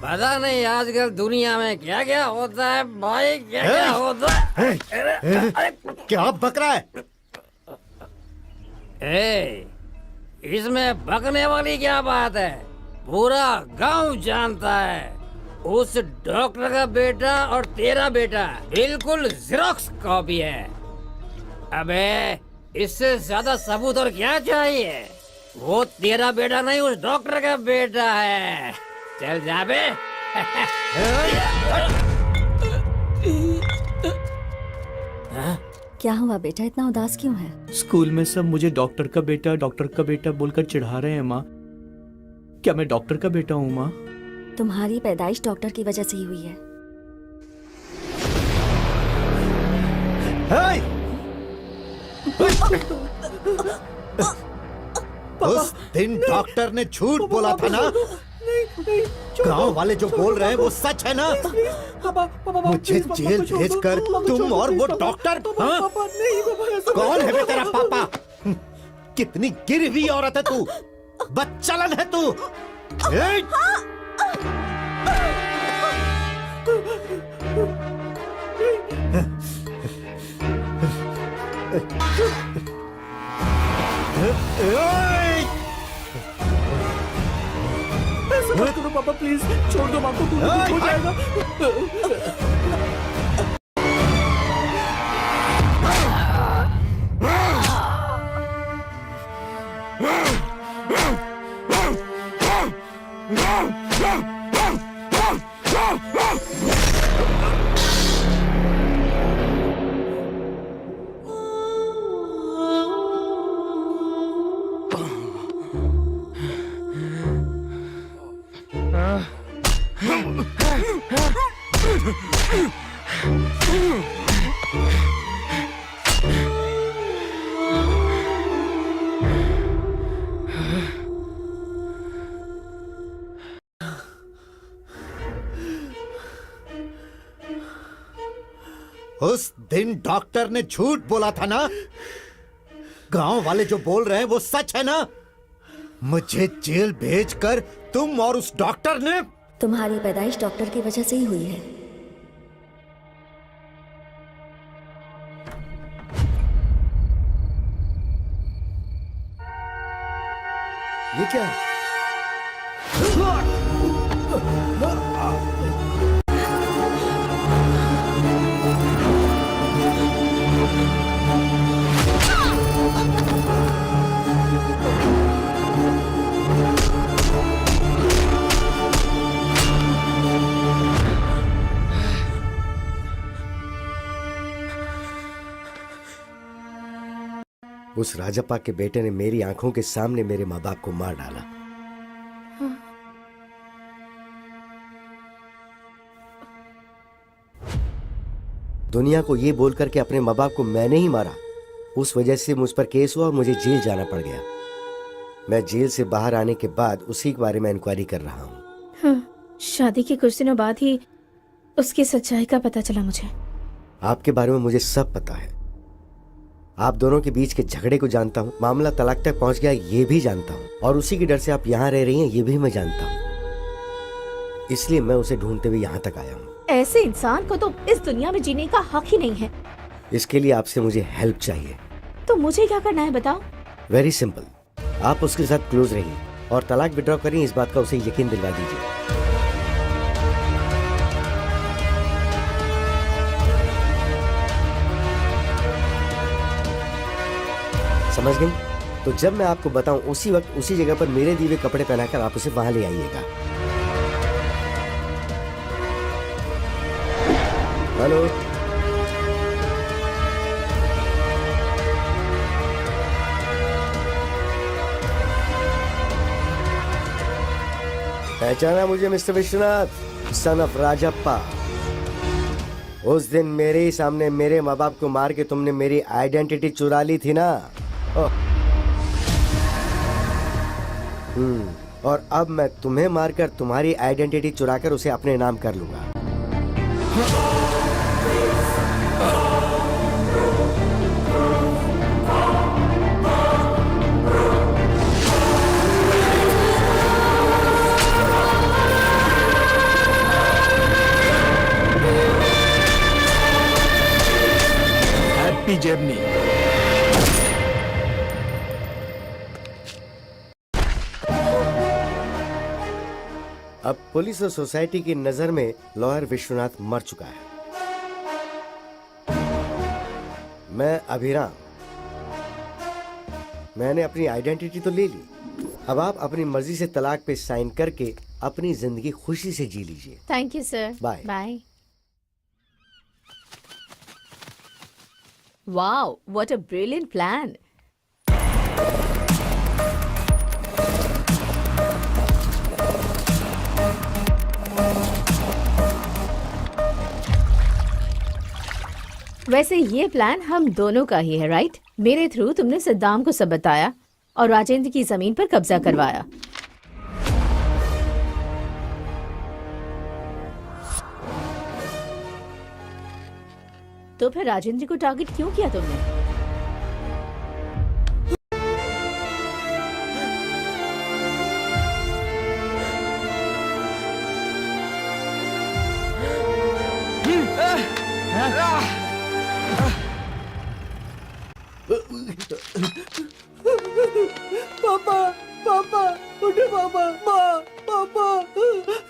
पता नहीं आजकल दुनिया में क्या क्या होता है भाई, क्या क्या होता है। क्या बक रहा है? इसमें बकने वाली क्या बात है? पूरा गांव जानता है उस डॉक्टर का बेटा और तेरा बेटा बिल्कुल जेरोक्स कॉपी है। अबे इससे ज्यादा सबूत और क्या चाहिए? वो तेरा बेटा नहीं, उस डॉक्टर का बेटा है। चल जा बे। क्या हुआ बेटा, इतना उदास क्यों है? स्कूल में सब मुझे डॉक्टर का बेटा बोलकर चिढ़ा रहे हैं माँ। क्या मैं डॉक्टर का बेटा हूँ माँ? तुम्हारी पैदाइश डॉक्टर की वजह से ही हुई है। उस दिन डॉक्टर ने झूठ बोला था ना? गांव वाले जो बोल रहे हैं वो सच है ना? मुझे जेल भेजकर तुम और वो डॉक्टर, हाँ? कौन है बे तेरा पापा? कितनी गिरी हुई औरत है तू, बदचलन है तू। ऐसा मत करो पापा, प्लीज छोड़ दो माँ को, कुछ हो जाएगा। उस दिन डॉक्टर ने झूठ बोला था ना? गांव वाले जो बोल रहे हैं वो सच है ना? मुझे जेल भेजकर तुम और उस डॉक्टर ने... तुम्हारी पैदाइश डॉक्टर की वजह से ही हुई है। ये क्या है? उस राजप्पा के बेटे ने मेरी आंखों के सामने मेरे माँ बाप को मार डाला। दुनिया को ये बोल करके अपने माँ बाप को मैंने ही मारा, उस वजह से मुझ पर केस हुआ और मुझे जेल जाना पड़ गया। मैं जेल से बाहर आने के बाद उसी के बारे में इंक्वायरी कर रहा हूँ। हाँ, शादी के कुछ दिनों बाद ही उसकी सच्चाई का पता चला मुझे। आपके बारे में मुझे सब पता है। आप दोनों के बीच के झगड़े को जानता हूँ, मामला तलाक तक पहुंच गया ये भी जानता हूँ, और उसी के डर से आप यहाँ रह रही हैं ये भी मैं जानता हूँ। इसलिए मैं उसे ढूंढते हुए यहाँ तक आया हूँ। ऐसे इंसान को तो इस दुनिया में जीने का हक ही नहीं है। इसके लिए आपसे मुझे हेल्प चाहिए। तो मुझे क्या करना है बताओ? वेरी सिंपल, आप उसके साथ क्लोज रहिए और तलाक विड्रॉ करिए, इस बात का उसे यकीन दिलवा दीजिए। समझ गई? तो जब मैं आपको बताऊं उसी वक्त उसी जगह पर मेरे दिए हुए कपड़े पहनाकर आप उसे वहां ले आइएगा। हेलो, पहचाना मुझे mister Vishwanath, son of Rajappa? उस दिन मेरे ही सामने मेरे माँ बाप को मार के तुमने मेरी आइडेंटिटी चुरा ली थी ना? और अब मैं तुम्हें मारकर तुम्हारी आइडेंटिटी चुराकर उसे अपने नाम कर लूंगा। Happy journey. अब पुलिस और सोसाइटी की नजर में लॉयर विश्वनाथ मर चुका है। मैं अभिराम, मैंने अपनी आइडेंटिटी तो ले ली, अब आप अपनी मर्जी से तलाक पे साइन करके अपनी जिंदगी खुशी से जी लीजिए। Thank you sir. Bye bye. Wow, what a brilliant plan. वैसे ये प्लान हम दोनों का ही है, राइट? मेरे थ्रू तुमने सद्दाम को सब बताया और राजेंद्र की जमीन पर कब्जा करवाया। तो फिर राजेंद्र को टारगेट क्यों किया तुमने? पापा, पापा, उठो पापा, माँ, पापा,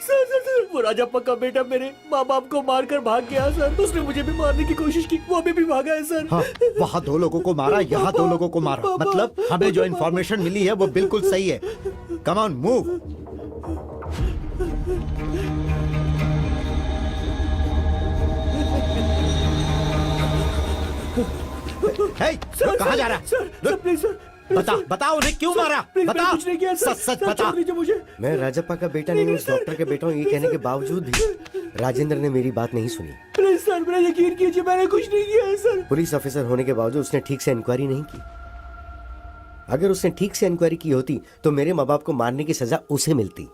सर, वो राजप्पा का बेटा मेरे माँ बाप को मारकर भाग गया सर। उसने मुझे भी मारने की कोशिश की, वो अभी भी भागा है सर। हाँ, वहाँ 2 लोगों को मारा, यहाँ 2 लोगों को मारा। मतलब हमें जो इन्फॉर्मेशन मिली है वो बिल्कुल सही है। Come on, move. सर, कहाँ जा रहा है? सर, प्लीज सर, बता उन्हें क्यों मारा? बता, सच सच बता। मैं राजप्पा का बेटा नहीं हूँ, उस डॉक्टर के बेटा हूँ। ये कहने के बावजूद भी राजेंद्र ने मेरी बात नहीं सुनी। प्लीज सर, मेरा यकीन कीजिए, मैंने कुछ नहीं किया है सर। पुलिस ऑफिसर होने के बावजूद उसने ठीक से इंक्वायरी नहीं की। अगर उसने ठीक से इंक्वायरी की होती तो मेरे माँ बाप को मारने की सजा उसे मिलती।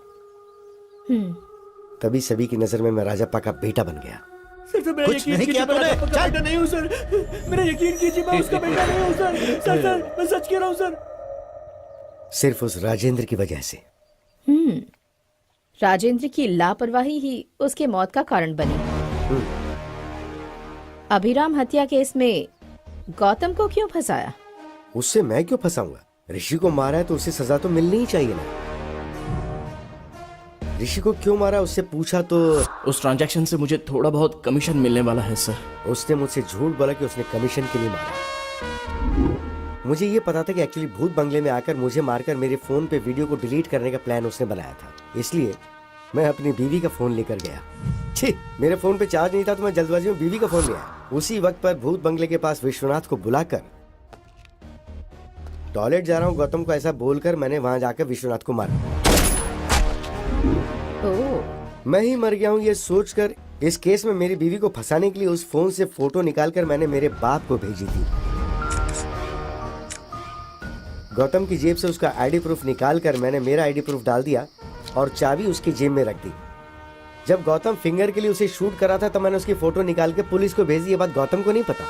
तभी सभी की नजर में मैं राजप्पा का बेटा बन गया। सर, मेरा कुछ यकीन नहीं कीजिए, किया मैं तूने? राजप्पा का बेटा नहीं हूँ सर। मेरा यकीन कीजिए, मैं उसका बेटा नहीं हूँ सर। सर, मैं सच कह रहा हूँ सर। सिर्फ उस राजेंद्र की वजह से। राजेंद्र की लापरवाही ही उसके मौत का कारण बनी। अभिराम हत्या केस में गौतम को क्यों फंसाया? उससे मैं क्यों फंसाऊंगा? ऋषि को मारा है तो उसे सजा तो मिलनी ही चाहिए ना। ऋषि को क्यों मारा उससे पूछा तो उस ट्रांजैक्शन से मुझे थोड़ा बहुत कमीशन मिलने वाला है सर। उसने मुझसे झूठ बोला कि उसने कमीशन के लिए मारा। मुझे ये पता था कि एक्चुअली भूत बंगले में आकर मुझे मारकर मेरे फोन पे वीडियो को डिलीट करने का प्लान उसने बनाया था। इसलिए मैं अपनी बीवी का फोन लेकर गया। छी, मेरे फोन पे चार्ज नहीं था तो मैं जल्दबाजी में बीवी का फोन लिया। उसी वक्त पर भूत बंगले के पास विश्वनाथ को बुलाकर टॉयलेट जा रहा हूँ गौतम को ऐसा बोलकर मैंने वहां जाकर विश्वनाथ को मारा। मैं ही मर गया हूँ ये सोचकर इस केस में मेरी बीवी को फंसाने के लिए उस फोन से फोटो निकालकर मैंने मेरे बाप को भेजी थी। गौतम की जेब से उसका आईडी प्रूफ निकालकर मैंने मेरा आईडी प्रूफ डाल दिया और चाबी उसकी जेब में रख दी। जब गौतम फिंगर के लिए उसे शूट करा था तब मैंने उसकी फोटो निकाल के पुलिस को भेजी। ये बात गौतम को नहीं पता।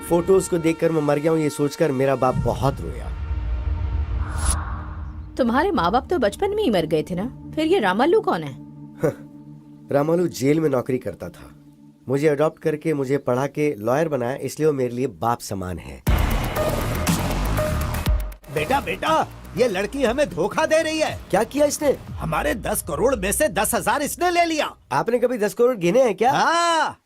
फोटोज को देखकर मैं मर गया हूँ ये सोचकर मेरा बाप बहुत रोया। तुम्हारे माँ बाप तो बचपन में ही मर गए थे ना, फिर ये रामालू कौन है? रामालू जेल में नौकरी करता था। मुझे अडॉप्ट करके मुझे पढ़ा के लॉयर बनाया, इसलिए वो मेरे लिए बाप समान है। बेटा बेटा, ये लड़की हमें धोखा दे रही है। क्या किया इसने? हमारे 10 करोड़ में से 10,000 इसने ले लिया। आपने कभी 10 करोड़ गिने हैं क्या? हाँ।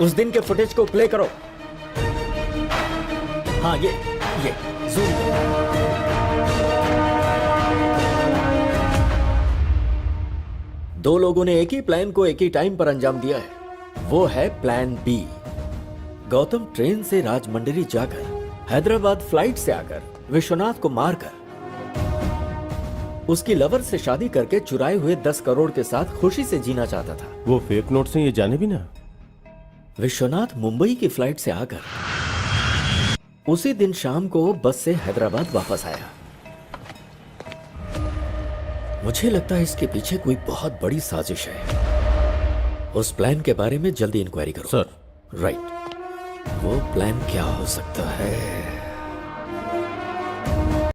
उस दिन के फुटेज को प्ले करो। हाँ, ये जूम। दो लोगों ने एक ही प्लान को एक ही टाइम पर अंजाम दिया है। वो है प्लान बी। गौतम ट्रेन से राजमंड्री जाकर हैदराबाद फ्लाइट से आकर विश्वनाथ को मारकर उसकी लवर से शादी करके चुराए हुए 10 करोड़ के साथ खुशी से जीना चाहता था। वो फेक नोट से ये जाने भी ना। विश्वनाथ मुंबई की फ्लाइट से आकर उसी दिन शाम को बस से हैदराबाद वापस आया। मुझे लगता है इसके पीछे कोई बहुत बड़ी साजिश है। उस प्लान के बारे में जल्दी इंक्वायरी करो। सर। राइट। वो प्लान क्या हो सकता है?